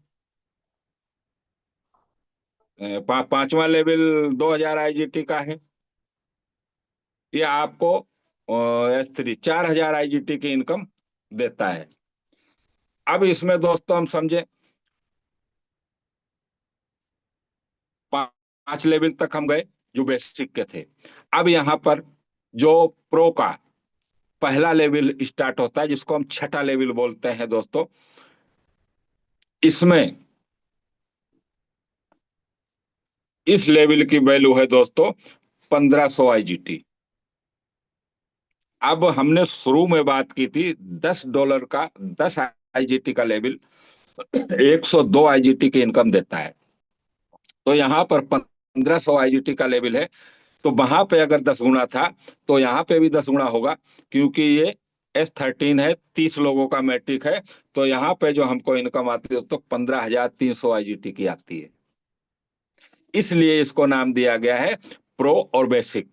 पांचवा लेवल 2000 आईजीटी का है, ये आपको S3 4000 आईजीटी की इनकम देता है। अब इसमें दोस्तों हम समझे, 5 लेवल तक हम गए जो बेसिक के थे। अब यहाँ पर जो प्रो का पहला लेवल स्टार्ट होता है, जिसको हम छठा लेवल बोलते हैं दोस्तों, इसमें इस लेवल की वैल्यू है दोस्तों 1500 आईजीटी। अब हमने शुरू में बात की थी $10 का, 10 आईजीटी का लेवल 102 आईजीटी की इनकम देता है। तो यहाँ पर 1500 आईजीटी का लेवल है, तो वहां पे अगर 10 गुना था, तो यहाँ पे भी 10 गुना होगा, क्योंकि ये S13 है, 30 लोगों का मैट्रिक है। तो यहाँ पे जो हमको इनकम आती है तो 15300 आईजीटी की आती है। इसलिए इसको नाम दिया गया है प्रो और बेसिक।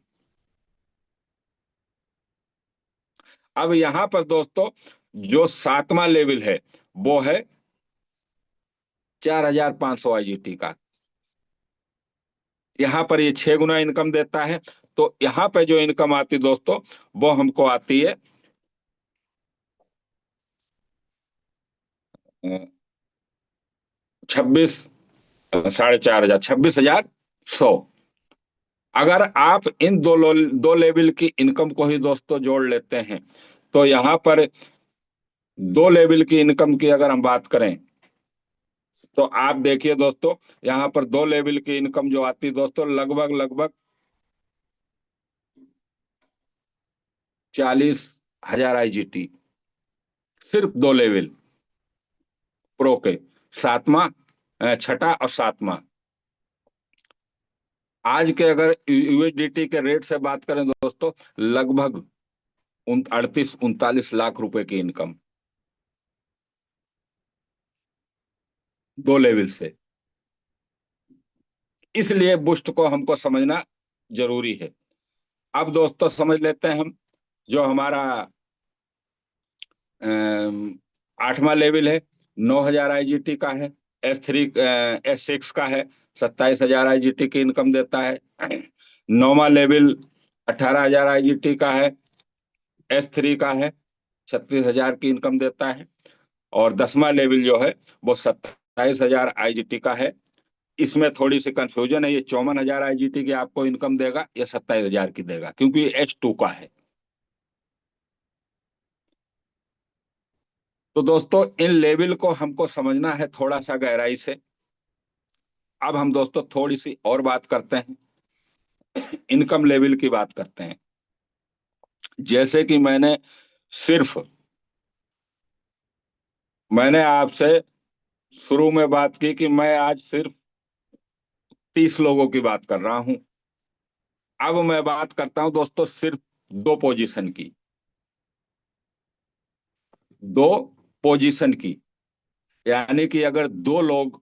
अब यहाँ पर दोस्तों जो सातवां लेवल है, वो है 4500 आईजीटी का। यहाँ पर ये 6 गुना इनकम देता है। तो यहाँ पे जो इनकम आती है दोस्तों, वो हमको आती है 26, 4500, 26,100। अगर आप इन दो लेवल की इनकम को ही दोस्तों जोड़ लेते हैं, तो यहाँ पर 2 लेवल की इनकम की अगर हम बात करें, तो आप देखिए दोस्तों, यहाँ पर 2 लेवल की इनकम जो आती है दोस्तों, लगभग लगभग 40,000 आईजीटी। सिर्फ 2 लेवल प्रो के, सातवां, छठा और सातवां। आज के अगर यूएसडीटी के रेट से बात करें दोस्तों, लगभग 38-39 लाख रुपए की इनकम 2 लेवल से। इसलिए बुस्ट को हमको समझना जरूरी है। अब दोस्तों समझ लेते हैं हम जो हमारा 8वां लेवल है, 9000 आईजीटी का है। S6 का है, 27,000 आईजीटी की इनकम देता है। 9वां लेवल 18,000 आईजीटी का है, S3 का है, 36,000 की इनकम देता है। और 10वां लेवल जो है वो 27,000 आईजीटी का है। इसमें थोड़ी सी कंफ्यूजन है, ये 54,000 आईजीटी की आपको इनकम देगा या 27,000 की देगा, क्योंकि ये H2 का है। तो दोस्तों इन लेवल को हमको समझना है थोड़ा सा गहराई से। अब हम दोस्तों थोड़ी सी और बात करते हैं, इनकम लेवल की बात करते हैं। जैसे कि मैंने सिर्फ मैंने आपसे शुरू में बात की कि मैं आज सिर्फ 30 लोगों की बात कर रहा हूं। अब मैं बात करता हूं दोस्तों सिर्फ दो पोजीशन की। दो पोजीशन की, यानी कि अगर दो लोग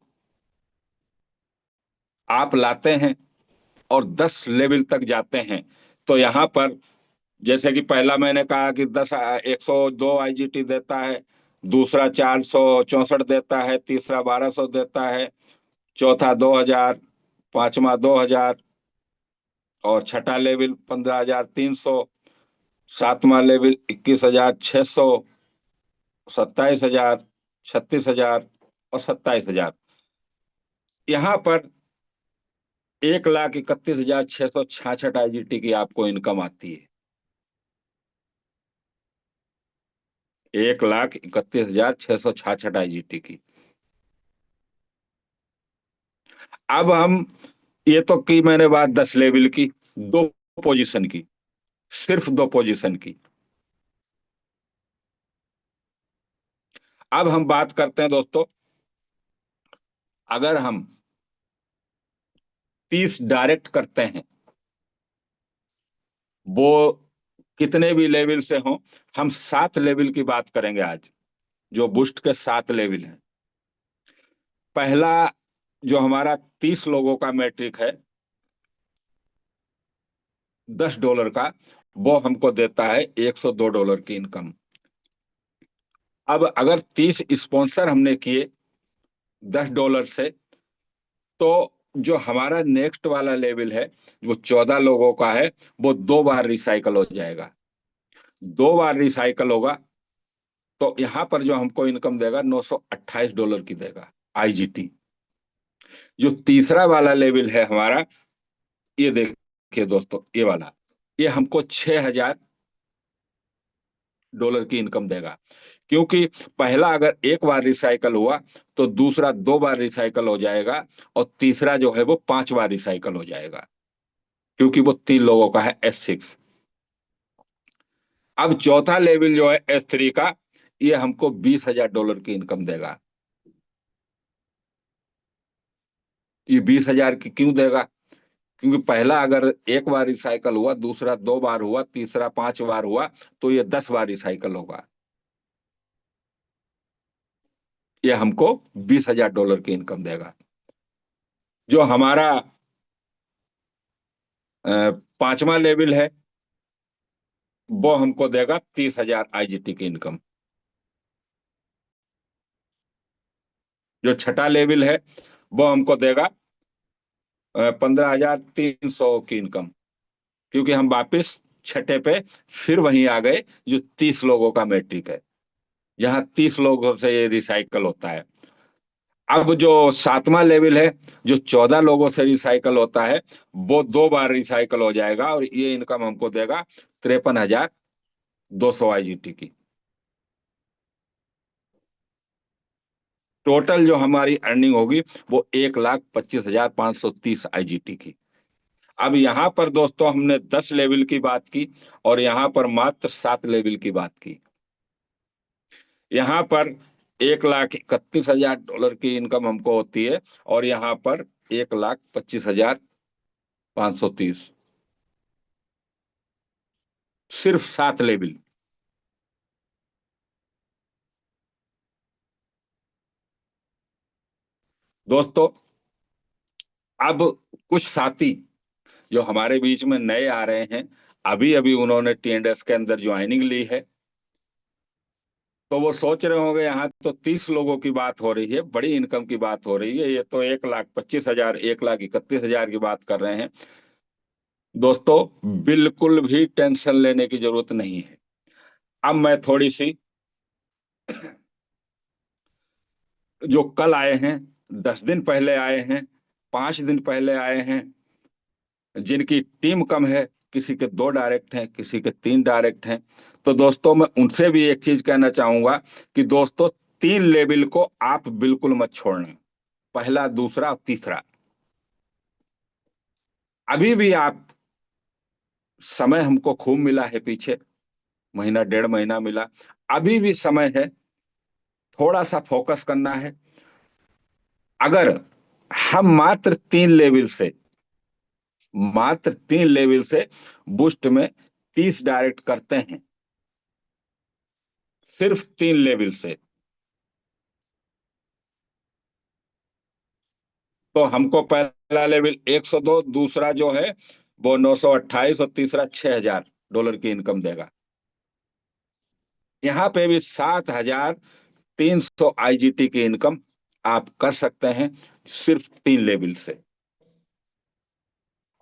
आप लाते हैं और 10 लेवल तक जाते हैं, तो यहां पर जैसे कि पहला मैंने कहा कि 102 आईजीटी देता है, दूसरा 464 देता है, तीसरा 1200 देता है, चौथा 2000, पांचवा 2000, और छठा लेवल 15,300, सातवां लेवल 21,600, 27,000, 36,000 और 27,000। यहाँ पर 1,31,666 आईजीटी की आपको इनकम आती है। 1,31,666 आईजीटी की। अब हम, ये तो की मैंने बात 10 लेवल की, दो पोजीशन की, सिर्फ दो पोजीशन की। अब हम बात करते हैं दोस्तों, अगर हम 30 डायरेक्ट करते हैं, वो कितने भी लेवल से हो, हम 7 लेवल की बात करेंगे आज, जो बूस्ट के 7 लेवल हैं। पहला जो हमारा 30 लोगों का मैट्रिक है $10 का, वो हमको देता है $102 की इनकम। अब अगर 30 स्पॉन्सर हमने किए $10 से, तो जो हमारा नेक्स्ट वाला लेवल है, वो 14 लोगों का है, वो 2 बार रिसाइकल हो जाएगा। 2 बार रिसाइकल होगा, तो यहां पर जो हमको इनकम देगा $928 की देगा, आईजीटी। जो तीसरा वाला लेवल है हमारा, ये देखिए दोस्तों, ये वाला, ये हमको $6,000 की इनकम देगा। क्योंकि पहला अगर एक बार रिसाइकल हुआ, तो दूसरा 2 बार रिसाइकल हो जाएगा, और तीसरा जो है वो 5 बार रिसाइकल हो जाएगा, क्योंकि वो 3 लोगों का है S6। अब चौथा लेवल जो है S3 का, ये हमको $20,000 की इनकम देगा। ये 20,000 की क्यों देगा? क्योंकि पहला अगर एक बार रिसाइकल हुआ, दूसरा 2 बार हुआ, तीसरा 5 बार हुआ, तो ये 10 बार रिसाइकल होगा। ये हमको $20,000 की इनकम देगा। जो हमारा पांचवा लेवल है, वो हमको देगा 30,000 आईजीटी की इनकम। जो छठा लेवल है, वो हमको देगा 15,300 की इनकम। क्योंकि हम वापस छठे पे फिर वहीं आ गए, जो 30 लोगों का मैट्रिक है, जहां 30 लोगों से ये रिसाइकल होता है। अब जो सातवां लेवल है, जो 14 लोगों से रिसाइकल होता है, वो 2 बार रिसाइकल हो जाएगा, और ये इनकम हमको देगा 53,200 आईजीटी की। टोटल जो हमारी अर्निंग होगी, वो 1,25,530 आईजीटी की। अब यहाँ पर दोस्तों हमने 10 लेवल की बात की, और यहाँ पर मात्र 7 लेवल की बात की। यहाँ पर $1,31,000 की इनकम हमको होती है, और यहाँ पर 1,25,530, सिर्फ 7 लेवल। दोस्तों, अब कुछ साथी जो हमारे बीच में नए आ रहे हैं, अभी अभी उन्होंने टीएनडीएस के अंदर ज्वाइनिंग ली है, तो वो सोच रहे होंगे यहाँ तो 30 लोगों की बात हो रही है, बड़ी इनकम की बात हो रही है, ये तो 1,25,000, 1,31,000 की बात कर रहे हैं। दोस्तों, बिल्कुल भी टेंशन लेने की जरूरत नहीं है। अब मैं थोड़ी सी, जो कल आए हैं, 10 दिन पहले आए हैं, 5 दिन पहले आए हैं, जिनकी टीम कम है, किसी के 2 डायरेक्ट हैं, किसी के 3 डायरेक्ट हैं, तो दोस्तों मैं उनसे भी एक चीज कहना चाहूंगा कि दोस्तों, 3 लेवल को आप बिल्कुल मत छोड़ना। पहला, दूसरा और तीसरा। अभी भी आप, समय हमको खूब मिला है पीछे, महीना, 1.5 महीना मिला, अभी भी समय है, थोड़ा सा फोकस करना है। अगर हम मात्र 3 लेवल से बूस्ट में 30 डायरेक्ट करते हैं, सिर्फ 3 लेवल से, तो हमको पहला लेवल 102, दूसरा जो है वो 928 और तीसरा $6000 की इनकम देगा। यहाँ पे भी 7300 आईजीटी की इनकम आप कर सकते हैं, सिर्फ 3 लेवल से।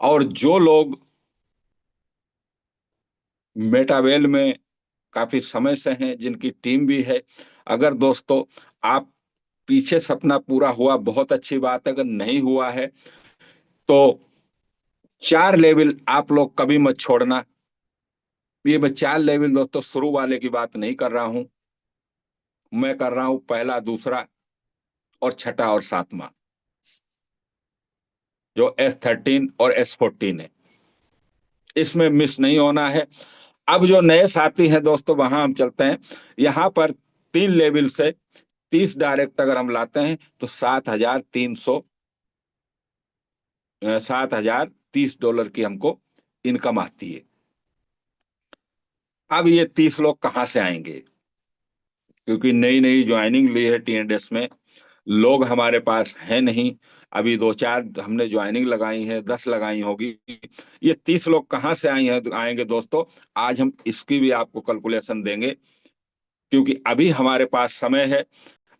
और जो लोग मेटावेल में काफी समय से हैं, जिनकी टीम भी है, अगर दोस्तों आप पीछे सपना पूरा हुआ बहुत अच्छी बात है, अगर नहीं हुआ है तो 4 लेवल आप लोग कभी मत छोड़ना। ये मैं 4 लेवल दोस्तों शुरू वाले की बात नहीं कर रहा हूं, मैं कर रहा हूं पहला, दूसरा और छठा और सातवां, जो S13 और S14 है, इसमें मिस नहीं होना है। अब जो नए साथी हैं दोस्तों, वहां हम चलते हैं। यहाँ पर 3 लेवल से 30 डायरेक्ट अगर हम लाते हैं तो 7,030 की हमको इनकम आती है। अब ये 30 लोग कहाँ से आएंगे, क्योंकि नई नई ज्वाइनिंग ली है TNS में, लोग हमारे पास है नहीं। अभी 2-4 हमने ज्वाइनिंग लगाई है, 10 लगाई होगी। ये 30 लोग कहाँ से आएंगे दोस्तों, आज हम इसकी भी आपको कैलकुलेशन देंगे, क्योंकि अभी हमारे पास समय है।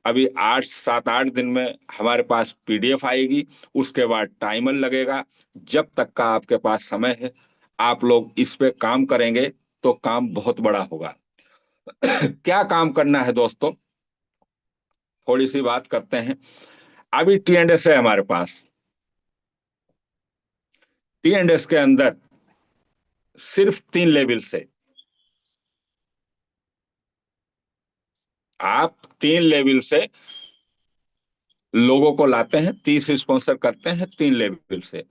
अभी 7-8 दिन में हमारे पास PDF आएगी, उसके बाद टाइमर लगेगा। जब तक का आपके पास समय है, आप लोग इस पे काम करेंगे तो काम बहुत बड़ा होगा। क्या काम करना है दोस्तों, थोड़ी सी बात करते हैं। अभी TNS है हमारे पास, TNS के अंदर सिर्फ 3 लेवल से आप 3 लेवल से लोगों को लाते हैं, 30 स्पॉन्सर करते हैं 3 लेवल से।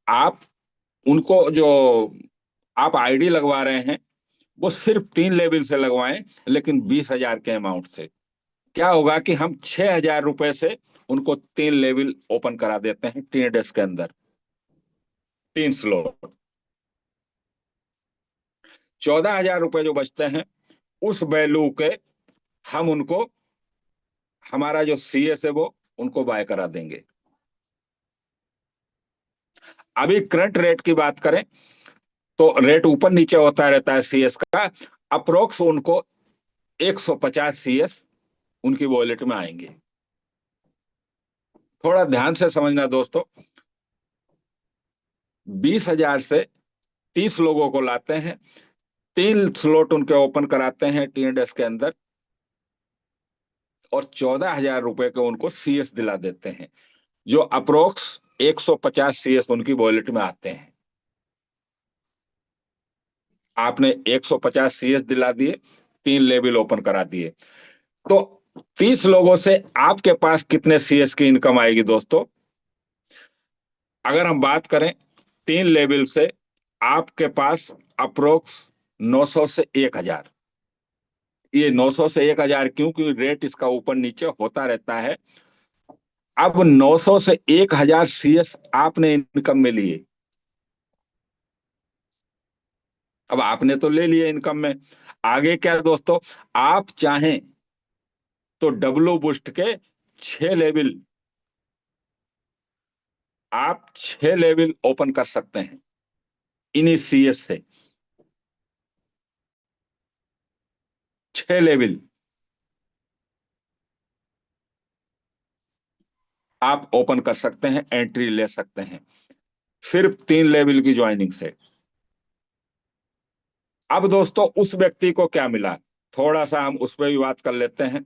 आप उनको जो आप आईडी लगवा रहे हैं, वो सिर्फ 3 लेवल से लगवाएं, लेकिन 20,000 के अमाउंट से। क्या होगा कि हम $6,000 से उनको 3 लेवल ओपन करा देते हैं TNS के अंदर, 3 स्लॉट। $14,000 जो बचते हैं, उस वैल्यू के हम उनको, हमारा जो CS है वो उनको बाय करा देंगे। अभी करंट रेट की बात करें तो रेट ऊपर नीचे होता रहता है CS का। अप्रोक्स उनको 150 CS उनकी वॉलेट में आएंगे। थोड़ा ध्यान से समझना दोस्तों, 20,000 से 30 लोगों को लाते हैं, 3 स्लॉट उनके ओपन कराते हैं TNS के अंदर, और $14,000 के उनको CS दिला देते हैं, जो अप्रोक्स 150 CS उनकी वॉलेट में आते हैं। आपने 150 CS दिला दिए, 3 लेवल ओपन करा दिए, तो 30 लोगों से आपके पास कितने CS की इनकम आएगी दोस्तों। अगर हम बात करें 3 लेवल से, आपके पास अप्रोक्स 900 से 1,000। ये 900 से 1,000 क्यों, क्योंकि रेट इसका ऊपर नीचे होता रहता है। अब 900 से 1,000 CS आपने इनकम में लिए, अब आपने तो ले लिए इनकम में। आगे क्या दोस्तों, आप चाहें तो डब्लू बूस्ट के 6 लेवल, आप 6 लेवल ओपन कर सकते हैं इन्हीं CS से। 6 लेवल आप ओपन कर सकते हैं, एंट्री ले सकते हैं, सिर्फ 3 लेवल की ज्वाइनिंग से। अब दोस्तों उस व्यक्ति को क्या मिला, थोड़ा सा हम उस पर भी बात कर लेते हैं,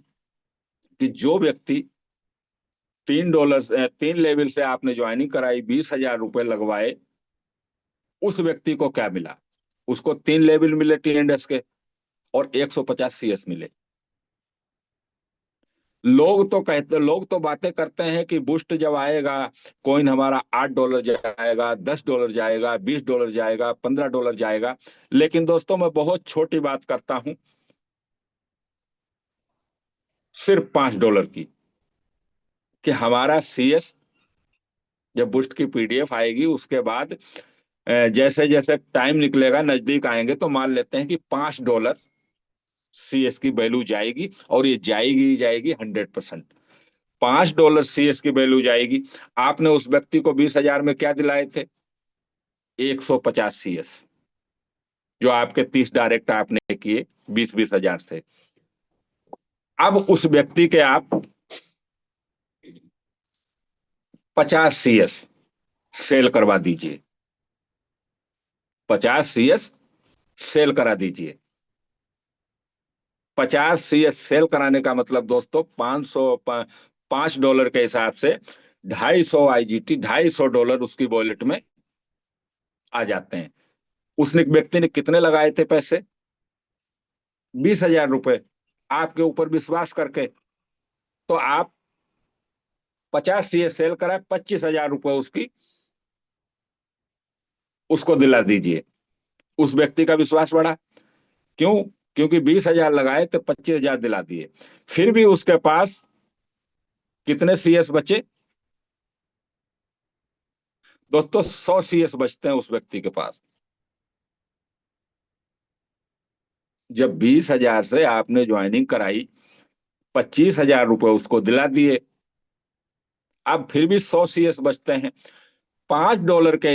कि जो व्यक्ति $3 से आपने ज्वाइनिंग कराई, $20,000 लगवाए, उस व्यक्ति को क्या मिला, उसको 3 लेवल मिले TNS के, और 150 CS मिले। लोग तो बातें करते हैं कि बूस्ट जब आएगा, कॉइन हमारा $8 जाएगा, $10 जाएगा, $20 जाएगा, $15 जाएगा। लेकिन दोस्तों, मैं बहुत छोटी बात करता हूं, सिर्फ $5 की, कि हमारा CS, जब बूस्ट की PDF आएगी उसके बाद जैसे जैसे टाइम निकलेगा, नजदीक आएंगे, तो मान लेते हैं कि $5 CS की वैल्यू जाएगी, और ये जाएगी ही जाएगी 100%। $5 CS की वैल्यू जाएगी। आपने उस व्यक्ति को 20,000 में क्या दिलाए थे? 150 CS, जो आपके 30 डायरेक्ट आपने किए 20-20 हजार से। अब उस व्यक्ति के आप 50 CS सेल करवा दीजिए। 50 CS सेल करा दीजिए। 50 CS सेल कराने का मतलब दोस्तों, 5 डॉलर के हिसाब से 250 IGT, $250 उसकी वॉलेट में आ जाते हैं। उसने व्यक्ति ने कितने लगाए थे पैसे? 20,000 रुपए, आपके ऊपर विश्वास करके। तो आप 50 CS सेल कराए, 25,000 रुपए उसकी उसको दिला दीजिए। उस व्यक्ति का विश्वास बढ़ा। क्यों? क्योंकि 20,000 लगाए तो 25,000 दिला दिए। फिर भी उसके पास कितने CS बचे दोस्तों? 100 CS बचते हैं उस व्यक्ति के पास। जब 20,000 से आपने ज्वाइनिंग कराई, 25,000 रुपए उसको दिला दिए, अब फिर भी 100 CS बचते हैं। $5 के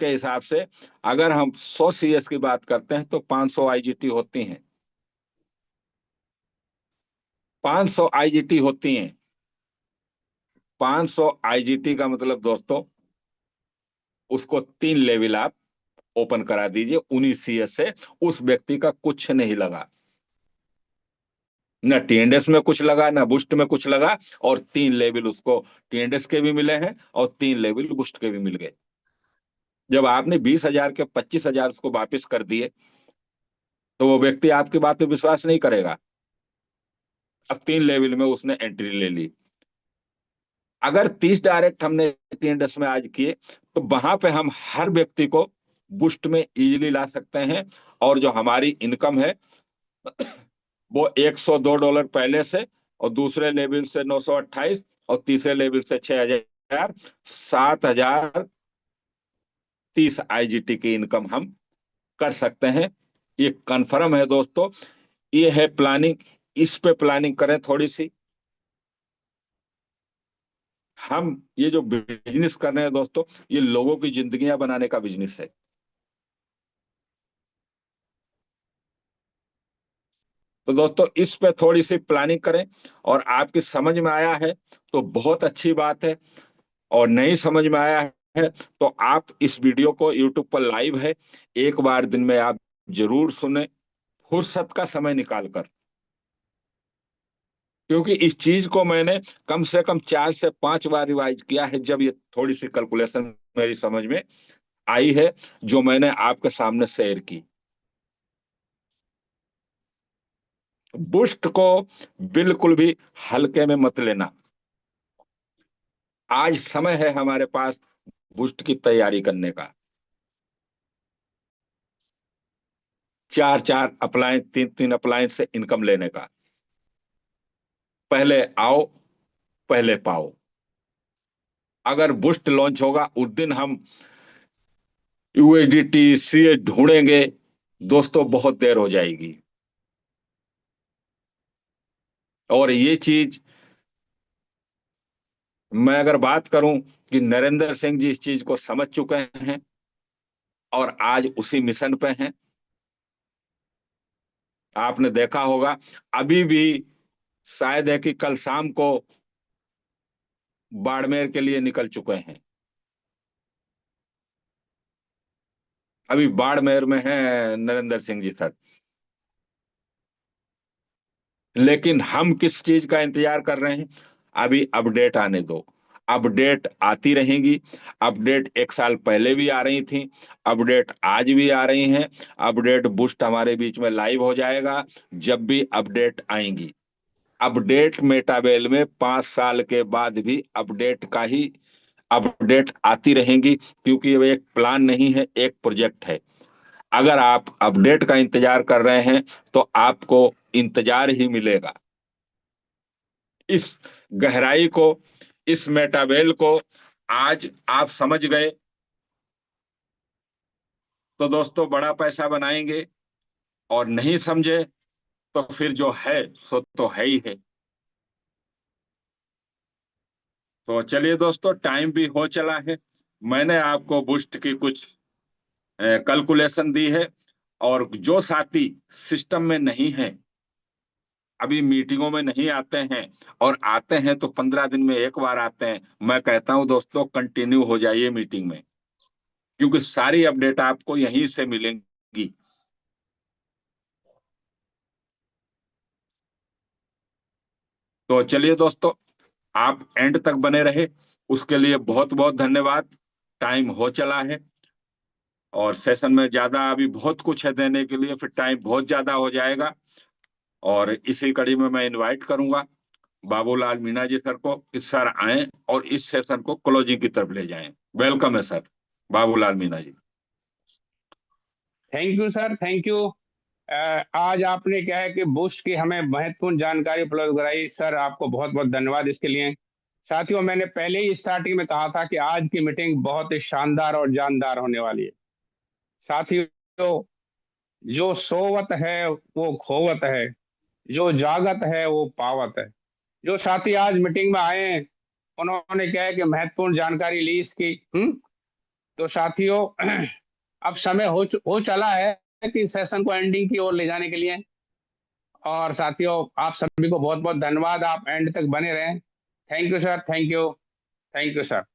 हिसाब से, अगर हम 100 CS की बात करते हैं तो 500 IGT होती हैं। 500 IGT होती हैं। 500 IGT का मतलब दोस्तों, उसको 3 लेवल आप ओपन करा दीजिए 19 CS से। उस व्यक्ति का कुछ नहीं लगा, न TNS में कुछ लगा, ना बुस्ट में कुछ लगा, और 3 लेवल उसको TNS के भी मिले हैं, और 3 लेवल बुस्ट के भी मिल गए। जब आपने 20,000 के 25,000 उसको वापस कर दिए, तो वो व्यक्ति आपकी बात पे विश्वास नहीं करेगा। अब 3 लेवल में उसने एंट्री ले ली। अगर 30 डायरेक्ट हमने TNS में आज किए, तो वहां पे हम हर व्यक्ति को बुस्ट में इजीली ला सकते हैं। और जो हमारी इनकम है, वो $102 पहले से, और दूसरे लेवल से 928, और तीसरे लेवल से 6,000, 7,030 IGT की इनकम हम कर सकते हैं। ये कंफर्म है दोस्तों। ये है प्लानिंग। इस पे प्लानिंग करें थोड़ी सी। हम ये जो बिजनेस कर रहे हैं दोस्तों, ये लोगों की जिंदगियां बनाने का बिजनेस है। तो दोस्तों, इस पे थोड़ी सी प्लानिंग करें, और आपकी समझ में आया है तो बहुत अच्छी बात है। और नहीं समझ में आया है तो आप इस वीडियो को, यूट्यूब पर लाइव है, एक बार दिन में आप जरूर सुने, फुर्सत का समय निकालकर। क्योंकि इस चीज को मैंने कम से कम 4 से 5 बार रिवाइज किया है, जब ये थोड़ी सी कैलकुलेशन मेरी समझ में आई है, जो मैंने आपके सामने शेयर की। बुस्ट को बिल्कुल भी हल्के में मत लेना। आज समय है हमारे पास बुस्ट की तैयारी करने का। 4-4 अप्लायंस, 3-3 अप्लायंस से इनकम लेने का। पहले आओ, पहले पाओ। अगर बुस्ट लॉन्च होगा उस दिन हम USDT CS ढूंढेंगे दोस्तों, बहुत देर हो जाएगी। और ये चीज, मैं अगर बात करूं कि नरेंद्र सिंह जी इस चीज को समझ चुके हैं, और आज उसी मिशन पे हैं। आपने देखा होगा, अभी भी शायद है कि कल शाम को बाड़मेर के लिए निकल चुके हैं। अभी बाड़मेर में है नरेंद्र सिंह जी सर। लेकिन हम किस चीज का इंतजार कर रहे हैं? अभी अपडेट आने दो। अपडेट आती रहेंगी। अपडेट एक साल पहले भी आ रही थी, अपडेट आज भी आ रही हैं। अपडेट बूस्ट हमारे बीच में लाइव हो जाएगा जब भी अपडेट आएंगी। अपडेट मेटाबेल में 5 साल के बाद भी अपडेट का ही अपडेट आती रहेंगी, क्योंकि ये एक प्लान नहीं है, एक प्रोजेक्ट है। अगर आप अपडेट का इंतजार कर रहे हैं तो आपको इंतजार ही मिलेगा। इस गहराई को, इस मेटाबेल को आज आप समझ गए तो दोस्तों बड़ा पैसा बनाएंगे, और नहीं समझे तो फिर जो है सो तो है ही है। तो चलिए दोस्तों, टाइम भी हो चला है। मैंने आपको बूस्ट की कुछ कैलकुलेशन दी है, और जो साथी सिस्टम में नहीं है, अभी मीटिंगों में नहीं आते हैं, और आते हैं तो 15 दिन में एक बार आते हैं, मैं कहता हूं दोस्तों कंटिन्यू हो जाइए मीटिंग में, क्योंकि सारी अपडेट आपको यहीं से मिलेंगी। तो चलिए दोस्तों, आप एंड तक बने रहे उसके लिए बहुत बहुत धन्यवाद। टाइम हो चला है, और सेशन में ज्यादा अभी बहुत कुछ है देने के लिए, फिर टाइम बहुत ज्यादा हो जाएगा। और इसी कड़ी में मैं इनवाइट करूंगा बाबूलाल मीणा जी सर को कि सर आए और इस सेशन को क्लोजिंग की तरफ ले जाएं। वेलकम है sir, Babulal Meena ji. Thank you sir, thank you. आज आपने क्या है कि बूस्ट की हमें महत्वपूर्ण जानकारी उपलब्ध कराई सर, आपको बहुत बहुत धन्यवाद इसके लिए। साथियों, मैंने पहले ही स्टार्टिंग में कहा था कि आज की मीटिंग बहुत ही शानदार और जानदार होने वाली है। साथियों, जो सोवत है वो खोवत है, जो जागत है वो पावत है। जो साथी आज मीटिंग में आए हैं, उन्होंने क्या है कि महत्वपूर्ण जानकारी ली इसकी। तो साथियों, अब समय हो चला है कि सेशन को एंडिंग की ओर ले जाने के लिए। और साथियों, आप सभी को बहुत बहुत धन्यवाद, आप एंड तक बने रहें। Thank you sir, thank you, thank you sir.